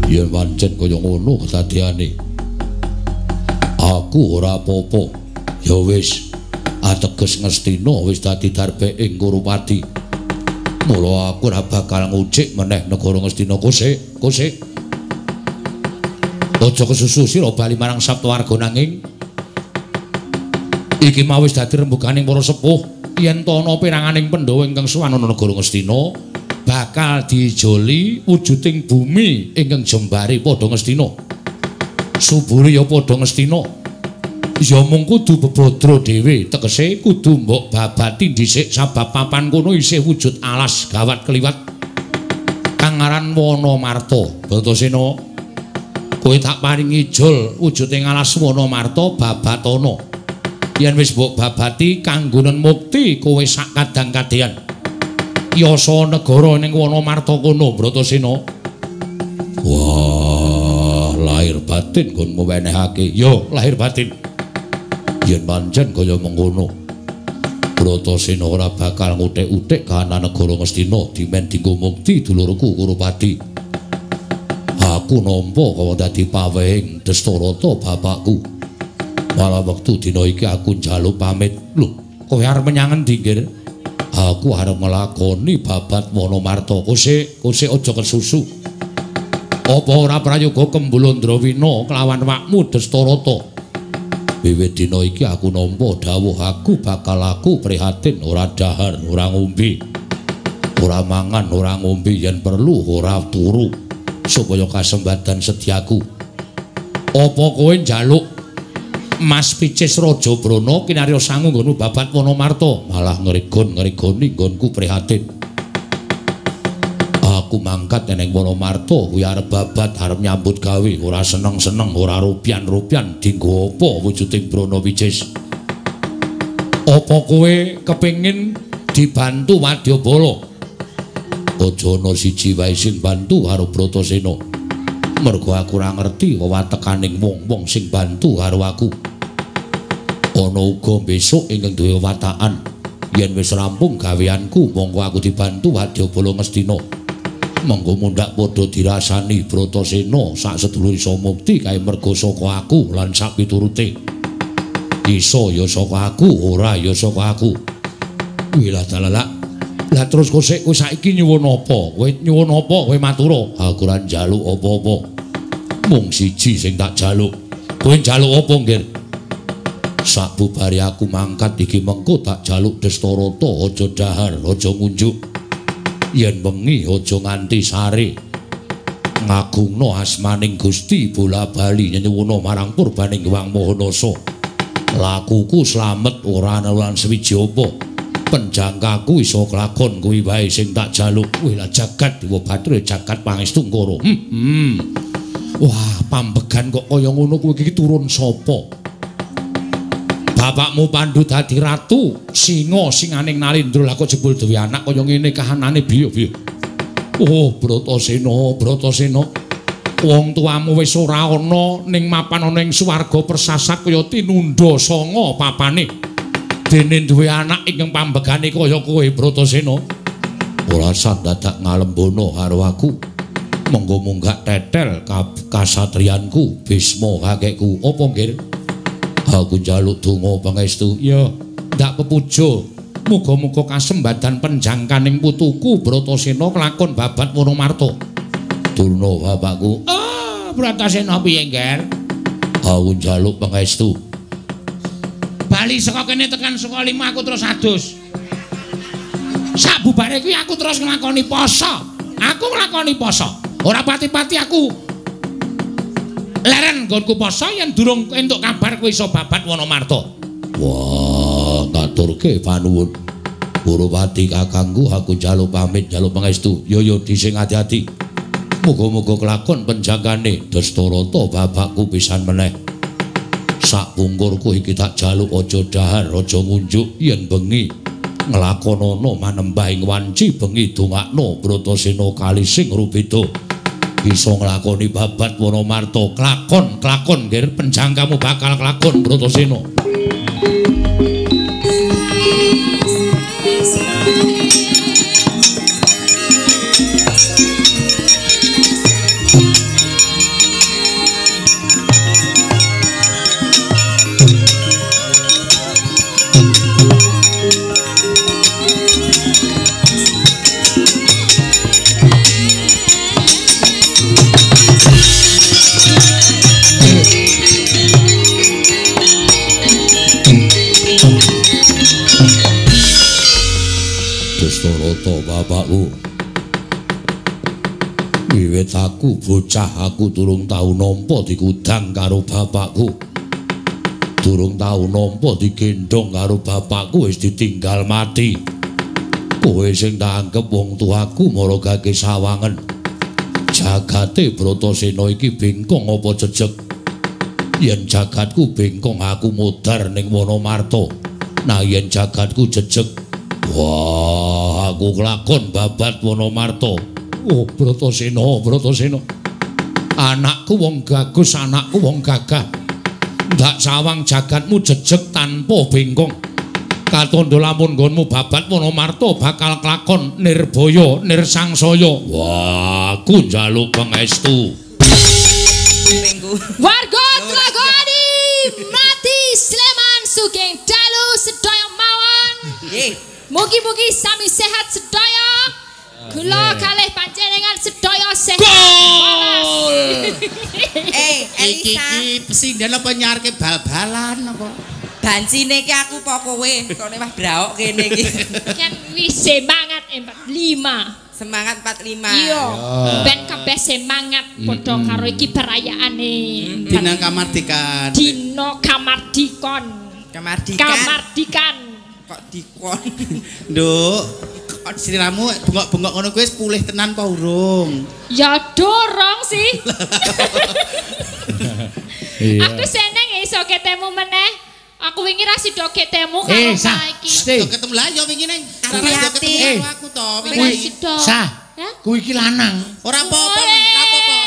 yen pancen kaya ngono kedadiane aku ora apa-apa ya wis ateges Ngastina wis dadi darbe ing Kurupati. Mula aku ora bakal ngucik meneh negara Ngastina. Kosik aja kesusu sira bali marang Saptawarga nanging iki mau wis dadi rembuganing para sepuh yen to ana piranganing Pandhawa ingkang sowan ana negara Ngastina bakal dijoli wujuding bumi ingkang jembare padha Ngastina. Subure ya padha Ngastina. Ya mung kudu bebodro dhewe, tegese kudu mbok babati dhisik sabab papan kono isih wujud alas gawat kliwat kang aran Wanamarta. Bratasena, kowe tak paringi jol wujuding alas Wanamarta babatana. Yen wis mbok babati kanggonen mukti kowe sak kadang-kadhean yasa negara ning Wanamarta kono, Bratasena. Wah, lahir batin gonmu wenehake. Yo, lahir batin. Yen pancen kaya mengkono Bratasena ora bakal ngutik-utik kahanan negara Ngastina dimen dinggo mukti dulurku Kurupati. Aku nampa kaya dadi pawehing Dastarata bapakku. Malah wektu dina iki aku njaluk pamit. Lho, kowe arep menyang endi, Nggir? Aku arep nglakoni babat Wanamarta. Kosik aja kesusu. Apa ora prayoga Kembulandrawina kelawan wakmu Dastarata? Wiwit dina iki aku nampa dawuh aku bakal aku prihatin ora dahar, ora ngombe. Ora mangan, ora ngombe yen perlu ora turu supaya kasembadan sedyaku. Apa kowe njaluk Mas Picis Raja Brana kinarya sangu nggonmu babat Wanamarta? Malah ngregoni nggonku prihatin. Aku mangkat ning Wanamarta kuwi arep babat, arep nyambut gawe, ora seneng-seneng, ora rupian-rupian dienggo apa wujuding Brana Picis. Apa kowe kepengin dibantu Wadyabala? Aja ana siji wae sing bantu karo Bratasena. Mergo aku ora ngerti wewatekaning wong-wong sing bantu karo aku. Ana uga besok ingkang duwe watakan yen wis rampung gaweanku monggo aku dibantu Wadyabala Ngastina. Monggo mundhak padha dirasani Bratasena sak sedulur iso mukti kae mergo saka aku lan sak piturute. Iso ya saka aku, ora ya saka aku. Wilah dalalak. Lah terus kowe saiki nyuwun apa? Kowe nyuwun apa? Kowe matura. Aku ora njaluk apa-apa. Mung siji sing tak jaluk. Kowe njaluk apa, Nggir? Sabubare aku mangkat iki mengko tak jaluk Destarata aja dahar, aja ngunjuk. Yen bengi aja nganti sare. Ngagungna asmaning Gusti bola-bali nyuwuna marang purbaning Hyang Mahanasa. Lakuku slamet ora ana lan swiji apa. Penjangkaku iso kelakon kuwi wae sing tak jaluk. Kuwi lah jagat Dewa Bathara jagat pangestu Ngkara. Wah, pambegan kok kaya ngono kuwi iki turun sapa? Bapakmu Pandhu dadi ratu, singa singaning Narendra lah kok jebul duwe anak kaya ngene kahanane biyo-biyo. Oh, Bratasena, Bratasena. Wong tuamu wis ora ana ning mapan ana ing swarga persasat kaya tinundha sanga papane. Dene duwe anak ingkang pambegane kaya kowe Bratasena. Ora sandadak ngalembono karo aku. Monggo munggah tetel kasatriyanku Bisma kakekku. Apa nggih? Aku njaluk donga pangestu. Ya, ndak pepujo. Muga-muga kasembadan penjangkaning putuku Bratasena kelakon babat Wonomarta. Durna bapakku. Bratasena piye, Ngger? Aku njaluk pangestu. Bali saka kene tekan saka 5 aku terus adus. Sabubare kuwi aku terus nglakoni poso. Aku nglakoni poso. Ora pati-pati aku leren nggonku poso yen durung entuk kabar kowe iso babat Wonomarta. Wah, ngaturke panuwun. Purawati kakangku aku njaluk pamit njaluk pangestu. Yo dhising ati-ati. Muga-muga kelakon penjagane Destarata bapakku pisan meneh. Sak pungkurku iki tak jaluk aja dahar aja ngunjuk yen bengi nglakonana manembahing wanci bengi dongakno Bratasena kalising rubeda bisa nglakoni babat Wonomarta. Klakon nggih penjangkamu bakal klakon Bratasena. Bapakku wiwit aku bocah aku durung tau nampa dikudang karo bapakku, durung tau nampa digendhong karo bapakku wis ditinggal mati. Kowe sing tak anggep wong tuaku maragake sawangen. Jagate Bratasena iki bengkong apa jejeg? Yen jagatku bengkong aku modar ning Wonomarta. Nah yen jagatku jejeg, wah, aku kelakon babat Wonomarta. Oh, Bratasena, Bratasena. Anakku wong gagus, anakku wong gagah. Ndak sawang jagatmu jejeg tanpa bengkong. Katondo lamun nggonmu babat Wonomarta bakal kelakon nirbaya, nirsangsaya. Wah, aku njaluk pangestu. Warga Tragadi mati Sleman sugeng dalu sedaya mawon. Mugi-mugi sami sehat sedaya. Kula kalih panjenengan sedaya sehat. Elisa. Iki pesinden apa nyarke bal-balan apa? Bancine iki aku apa kowe? Kone wah braok kene iki. Kan wis semangat 45. Semangat 45. Iya. Ben kabeh semangat padha karo iki perayaane. Dina kamardikan. Dina kamardikon. Kamardikan. Kok dikon. Nduk, kok sliramu bengok-bengok ngono kuwi wis pulih tenan apa urung? Ya dorong sih. Iya. Aku seneng iso ketemu meneh. Aku wingi ra sida ketemu karo saiki. Ketemu lah ya wingi ning arep ketemu karo aku to. Wingi sida. Sah. Kuwi iki lanang. Ora apa-apa, ora apa-apa.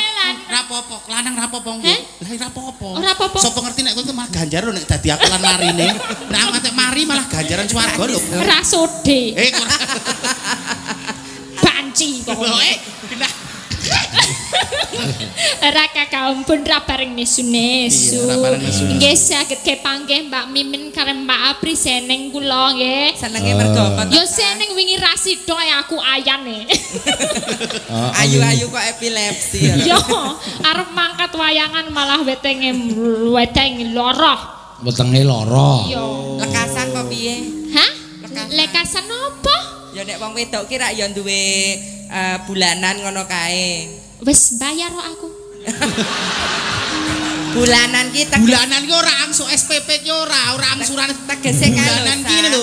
Rapopo, lanang rapopo nggih. Lah rapopo. Ora apa-apa. Sapa ngerti nek kowe malah ganjar lho nek dadi aku lan marine. Nek nek mari malah ganjaran swarga lho. Ora sode. Ora. Banci pokoke. Genah. Ora kakak pun ra bareng nesu-nesu. Iya, ra bareng nesu. Nggih saged kepanggih Mbak Mimin karo Mbak Apri seneng kula nggih. Senenge mergo apa? Yo seneng wingi rasido aku ayane. Ayu-ayu kok epilepsi. Yo arep mangkat wayangan malah wetenge lara. Wetenge lara. Yo. Lekasan apa piye? Hah? Lekasan apa? Ya nek wong wedok ki rak ya duwe bulanan ngono kae. Wis bayar kok aku. Bulanan ki Bulanan ki ora angsu SPP ki ora angsuran tegese kan bulanan ki lho.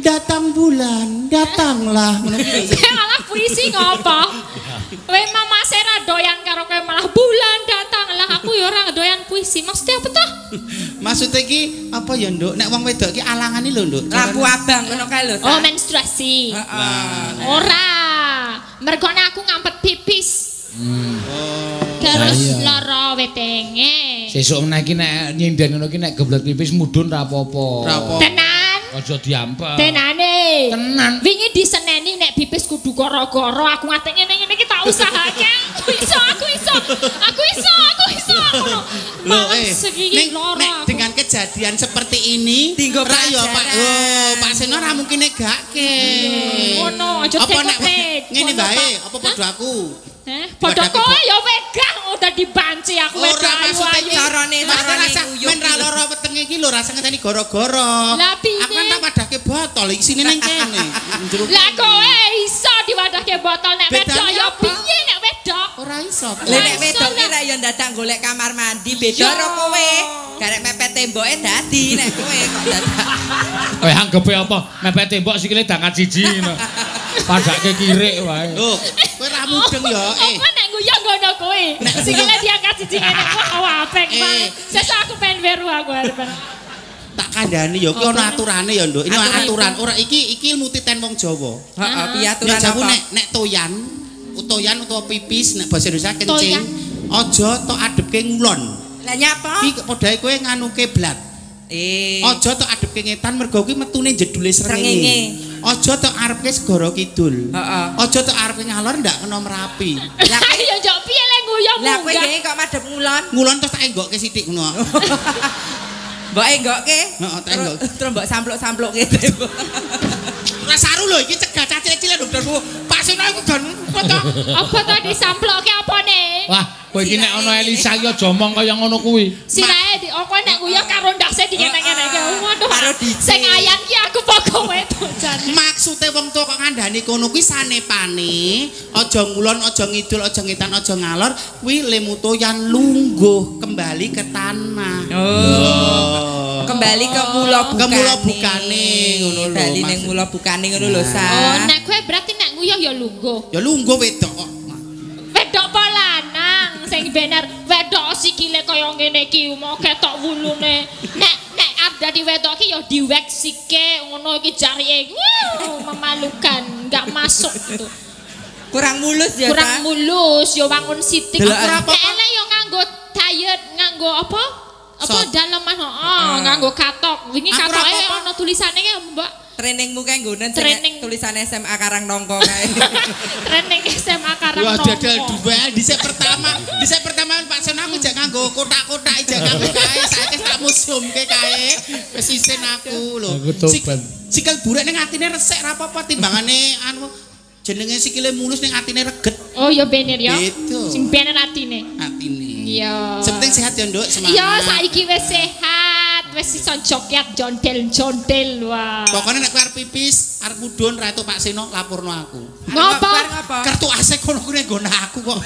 Datang bulan, datanglah. Ngono ki. Kowe malah puisi ngopo? Kowe mama sera doyan karo kowe malah bulan datang lah aku ya ora doyan puisi. Maksudnya apa toh? Maksudnya ki apa ya, Nduk? Nek wong wedok ki alangane lho, Nduk. lampu abang ngono kae lho. Oh menstruasi. Ora. Mergone aku ngampet pipis. Terus lara wetenge. Sesuk meneh iki nek nyinden ngono ki nek geblet pipis mudhun ra apa-apa. Tenan. Aja diampek. Tenane. Tenan. Wingi diseneni nek pipis kudu goro-goro aku ngate ngene-ngene iki tak usahake. Aku iso. Loh, ning nek dengan kejadian seperti ini, Tinggo ra ya Pak. pelajaran. Oh, Pak Seno ra mungkin negake. Ngono, aja Apa nek tekok-tekok. ngene bae, apa padha aku? Padha kowe ya wegah udah dibanci aku Ora wedok maksudnya ayu-ayu. carane rasa nguyuh men ra lara wetenge iki lho rasa ngenteni goro-goro. Lah piye? Aku kan tak padake botol isine ning kene. Lah kowe iso diwadahke botol nek wedok Bedanya ya apa? piye nek wedok? Ora iso. Lah nek Iso wedok ki lah. rak ya dadak golek kamar mandi beda karo kowe. Garek mepet temboke dadi nek kowe kok dadak. Kowe anggepe apa? Mepet tembok sikile dangat siji ngono. Padake kirik wae. Loh, kowe ra mudeng ya. Apa nek guyon ngono kowe? Sikile diangkat siji ngene kok apik banget. Sesuk aku pengen weru aku arepen. Tak kandhani ya ki ana aturane ya, Nduk. Ini Aturan. aturan. Ora iki ilmu titen wong Jawa. Heeh, piye Ya aturan jamu apa? nek toyan utawa pipis nek basa Indonesia kencing. Toyan. Aja tok adepke ngulon. Lah nyapa? Iki podahe kowe nganu kiblat. Aja tok adepke ngetan mergo kuwi metune jedule Srengenge. srengenge. Aja tok arepke segara kidul. Heeh. Aja tok arepke ngalor ndak kena Merapi. Lah ya njok piye lek guyon Lah kowe munggah. ngene kok madhep ngulon. Ngulon terus tak enggokke sithik ngono. Mbok enggokke. Heeh, tak enggok. Terus mbok sampluk-samplukke. Ora saru lho iki cegah cacil-cilik lho. Pak Seno iku gan foto. Apa to disamplokke apane? Wah, kowe iki nek ana Elisa iki aja omong kaya ngono kuwi. Sirahe di apa nek guyon karo ndase dikene-kene iki. Waduh. Karo DJ. Sing ayan ki aku pokok wedok jan. Maksude wong tuwa kok ngandhani kono kuwi sanepane aja ngulon, aja ngidul, aja ngetan, aja ngalor, kuwi lemutoyan lungguh kembali ke tanah. Oh. Kembali ke mula bukane. Ke mula bukane, ngono lho, Bali ning maksud. mula bukane ngono lho, Oh, Sa. nek kowe berarti nek nguyoh ya lungguh. Ya lungguh wedok kok. Wedok apa lanang sing bener wedok sikile kaya ngene iki mau ketok wulune. Nek ada di wedok iki ya diweksike ngono iki jarike. Wow, memalukan, enggak masuk gitu. Kurang mulus ya, Kurang Sa. mulus ya wangun sitik. Delok, Nek apa-apa. elek ya nganggo diet, nganggo apa? Apa Sot. daleman nganggo katok. Wingi Aku katoke apa-apa. ana tulisane ki, Mbak. Trainingmu kae nggonen Training. tulisan SMA Karang Nongko kae. Training SMA Karang Wah, Nongko. dadal duel dhisik pertama Pak Seno aku jak nganggo kotak-kotak jak nganggo kae saiki tak museumke kae. Wis isin aku lho. Aku tobat. Sikil burek ning atine resik ra apa-apa timbangane anu jenenge sikile mulus ning atine reget Oh ya bener ya. Gitu. Sing bener atine. atine. Iya. Sepenting sehat ya, Nduk, semangat. Iya, saiki wis sehat, wis iso joget jondel-jondel wah. Pokoknya nek kowe arep pipis, arep mudhun ra etuk Pak Seno lapurno aku. Ngopo? Ngapa? Kartu AC kono kuwi nggon aku kok.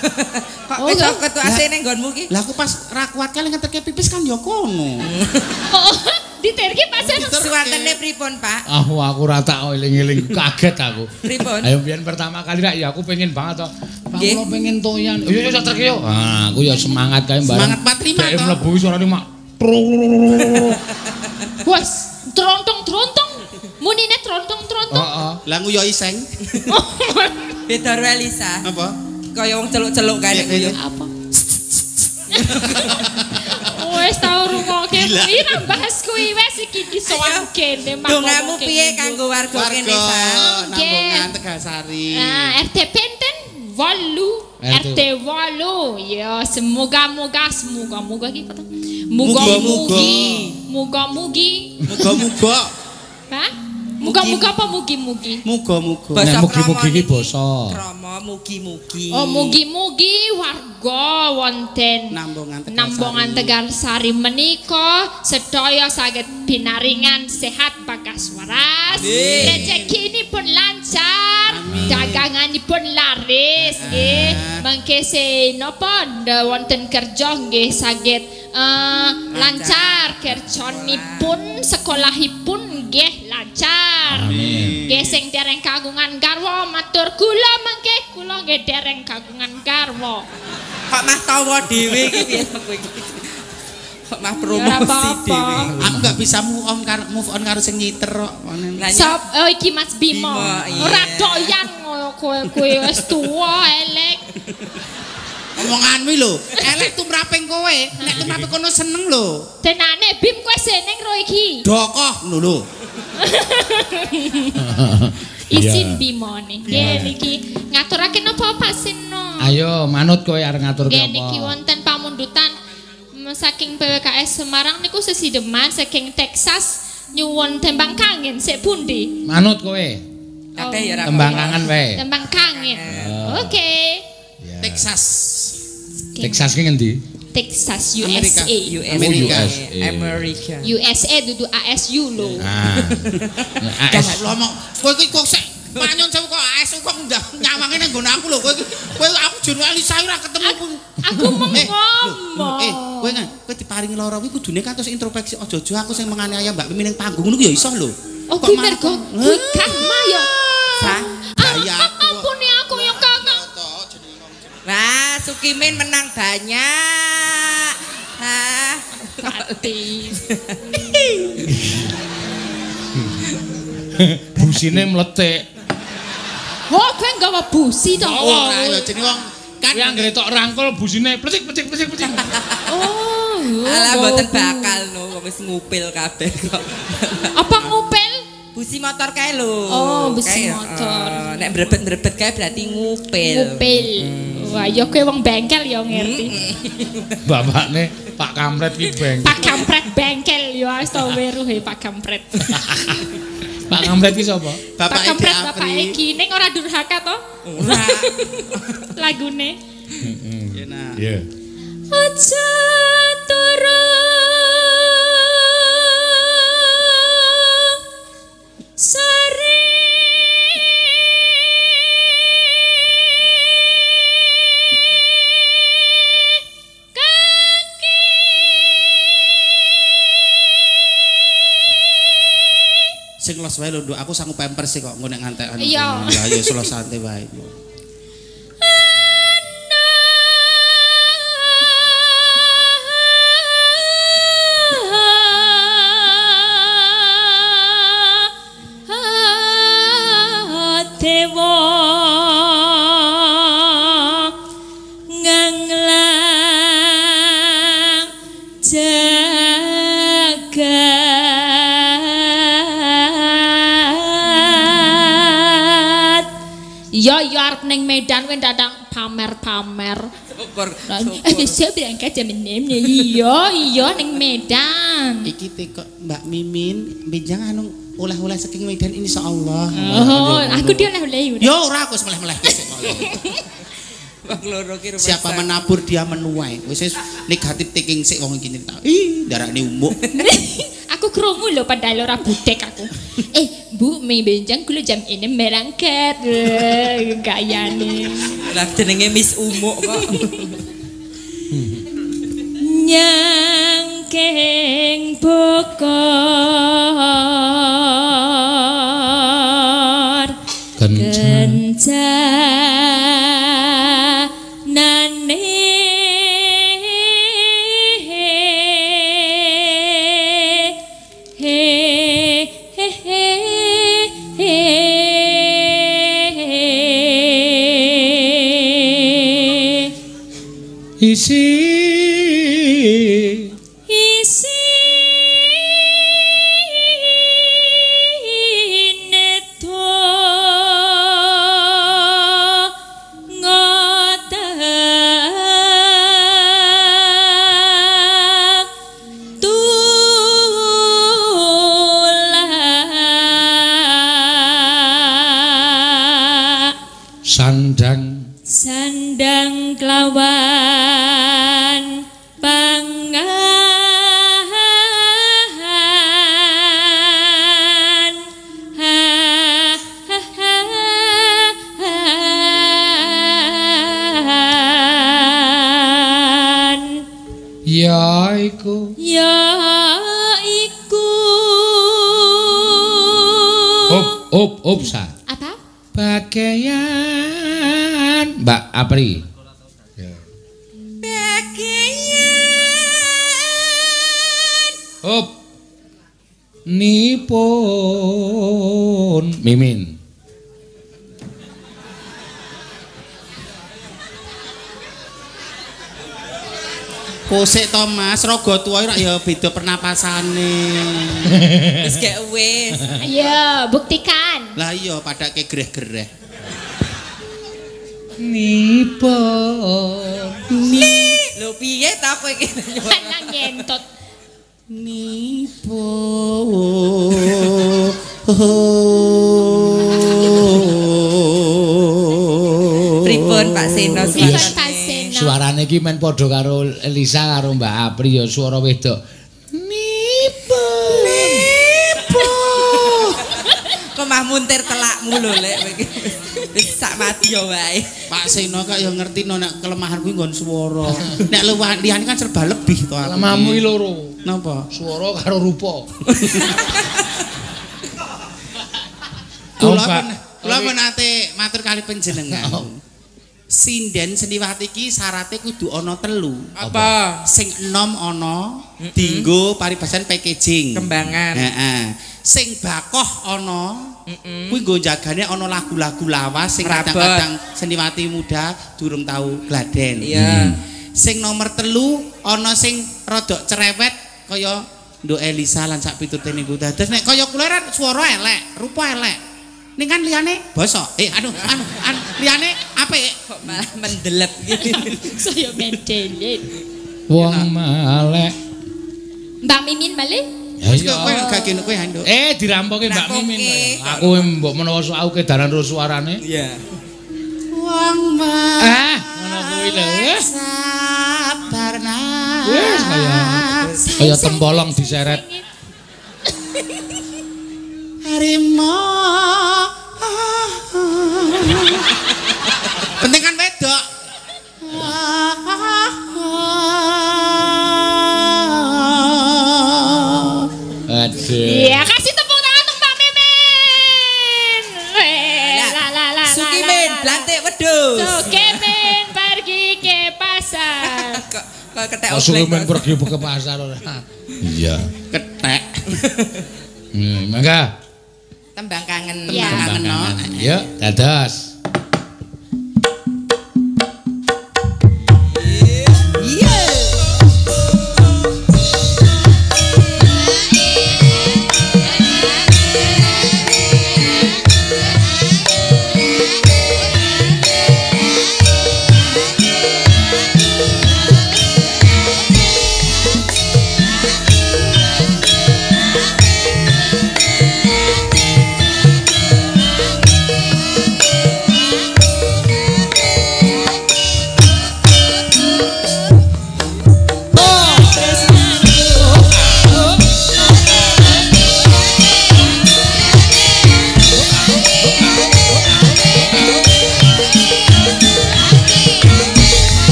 Kok Oh, wis iya. ketu AC ning nggonmu ki? Lah aku pas ra kuat kali ngeterke pipis kan ya kono. Oh, diterki Pak Sen. Suwantene pripun, Pak? Aku ora tak eling-eling kaget aku. Pripun? Ayo biyen pertama kali rak ya aku pengen banget to. Pak Nggih. kula pengen toyan. Yo yo terke yo. Ah, aku ya semangat kae bareng. Semangat 45 Dek toh. mlebu suarane mak. Wes, trontong-trontong. Munine trontong-trontong. Heeh. Lah nguyo iseng. Beda karo Elisa. Apa? kaya wong celuk-celuk kae nek guyu. Apa? Wes tau rungokke kuwi ra bahas kuwi wes iki disowan kene mak. Dongamu piye kanggo warga kene, Sang? Nambungan Tegasari. Nah, RT Penten 8 RT 8 ya semoga-moga iki apa? Muga-mugi. Hah? Muga-muga apa mugi-mugi? Muga-muga. Nek mugi-mugi iki basa. Krama mugi-mugi. Oh, mugi-mugi warga wonten Nambungan Tegasari menika sedaya saged pinaringan sehat bagas waras. Rezekinipun lancar, daganganipun laris nggih. Mangke napa wonten kerja nggih saged lancar kerjanipun, sekolahipun nggih lancar. Amin. Nggih sing dereng kagungan garwa matur kula mangke kula nggih dereng kagungan garwa. Kok mah tawa dhewe iki piye kowe iki? Kok mah promosi dhewe. Aku gak bisa move on karo sing nyiter kok. Sop iki Mas Bimo. Iya. Ora doyan kowe wis tuwa elek. Omonganmu lho, elek tumraping kowe, nek tumraping kono seneng lho. Tenane Bim kowe seneng ro iki. Dokoh ngono lho. Isin Bimone. Nggih niki ngaturake napa Pak Seno? Ayo manut kowe arep ngaturke Nggih apa? niki wonten pamundutan saking PWKS Semarang niku sesideman saking Texas nyuwun tembang kangen sik pundi? Manut kowe. Akeh ya ra. Tembang kangen wae. Tembang kangen. Oke. Texas. Texas ki ngendi? Texas Amerika. USA. Amerika. USA dudu ASU lho. Ah. AS lho mok kowe iki kok sik panyon sewu kok AS kok nyawange nang nggon aku lho kowe aku jero Alisa ora ketemu Aku ngomong. kowe diparingi lara kuwi kudune kan terus introspeksi aja-aja aku sing menganiaya Mbak Mimin ning panggung ngono ya iso lho. Oh kuwi mergo kuwi karma ya. Sah. Daya Ampuni aku ya Kakak. Nah, Sukimin menang banyak. Hah? Pati. Busine mletik. Oh, kowe nggawa busi to. ora ya jenenge wong kan Kuwi anggere tok rangkul busine pletik. Oh, Alah mboten bakal no, wis ngupil kabeh kok. apa ngupil? Busi motor kae lho. Oh, busi Kae, motor. Nek mbrebet-mbrebet kae berarti ngupil. Ngupil. Wah, ya kowe wong bengkel ya ngerti. Bapakne Pak Kampret ki beng. Pak Kampret bengkel ya wis tau weruh Pak Kampret. Pak Kampret ki sapa? Pak Kampret Bapak Egi ning ora durhaka to? Ora. Lagune. Iya. Aja turu sari kaki sing los wae lho Nduk aku sanggup pampers sih kok ngene ngantekan. Iya. Ya ya selo santai wae. Ya arep ning Medan kowe dadang pamer-pamer. Syukur. Saya berangkat jam 6. Iya ning Medan. Iki teko Mbak Mimin benjang anu oleh-oleh saking Medan insyaallah. Oh, aku dia oleh-oleh. Yo ora aku meleh-meleh. Wong loro ki Siapa menabur dia menuai. Wis negatif thinking sik wong iki nyerita. Ih, darane umuk. Aku krungu lho padahal ora budek aku. Bu, mei benjang kula jam 6 berangkat. Gayane. lah jenenge Miss Umuk kok. Nyangkeng bokor kencanane isi sandang kelawan pangan yaiku op sa apa pakaian Mbak Apri op nipun Mimin Kosek to Mas, raga tuwa ora ya beda pernapasane. Wis gak wis. ayo buktikan Lah iya padake greh-greh. nipun Lho piye ta kowe iki? nang nyentot Pripun Pak Seno Pripun suarane? Pak Seno suarane iki men padha karo Elisa karo Mbak Apri ya swara wedok nipun Kok mah muntir telakmu lho lek kowe iki. Wis sak mati yo wae. Pak Seno kok ya ngerti no nek kelemahanku nggon swara. Nek luwih liyane kan serba lebih to aku. lemamu iki loro Napa? swara karo rupa Kula menate matur kali panjenengan. Sinden Sendiwati iki syaraté kudu ana 3. Apa? Sing enom ana dienggo paribasan packaging. Kembangan. Heeh. Sing bakoh ana kuwi nggo jagane ana lagu-lagu lawas sing Merabot. kadang-kadang Sendiwati muda durung tau gladen. Iya. Sing nomor 3 ana sing rada cerewet kaya Nduk Elisa lan sak pitutene niku. Dados nek kaya kula kan swara elek, rupa elek. Ning kan liyane basa. Liyane apik. Kok malah mendelep gitu. saya mendelit wong malek Mbak Mimin malih Wis kok kowe gak kene kowe Nduk. dirampoke Mbak Rampoke. Mimin aku mbok menawa aku kedaran ro suarane Iya. Wong ngono kuwi lho sabarna. wis kaya tempolong diseret Harimau. Penting kan wedok. aduh iya kasih tepuk tangan untuk Mbak Mimin Suki men blantik wedhus. Suki Min pergi ke pasar Kok ketek kok suwe men pergi ke pasar ora iya Ketek. mangga Tembang kangen. Iya. Kangen no. yuk dados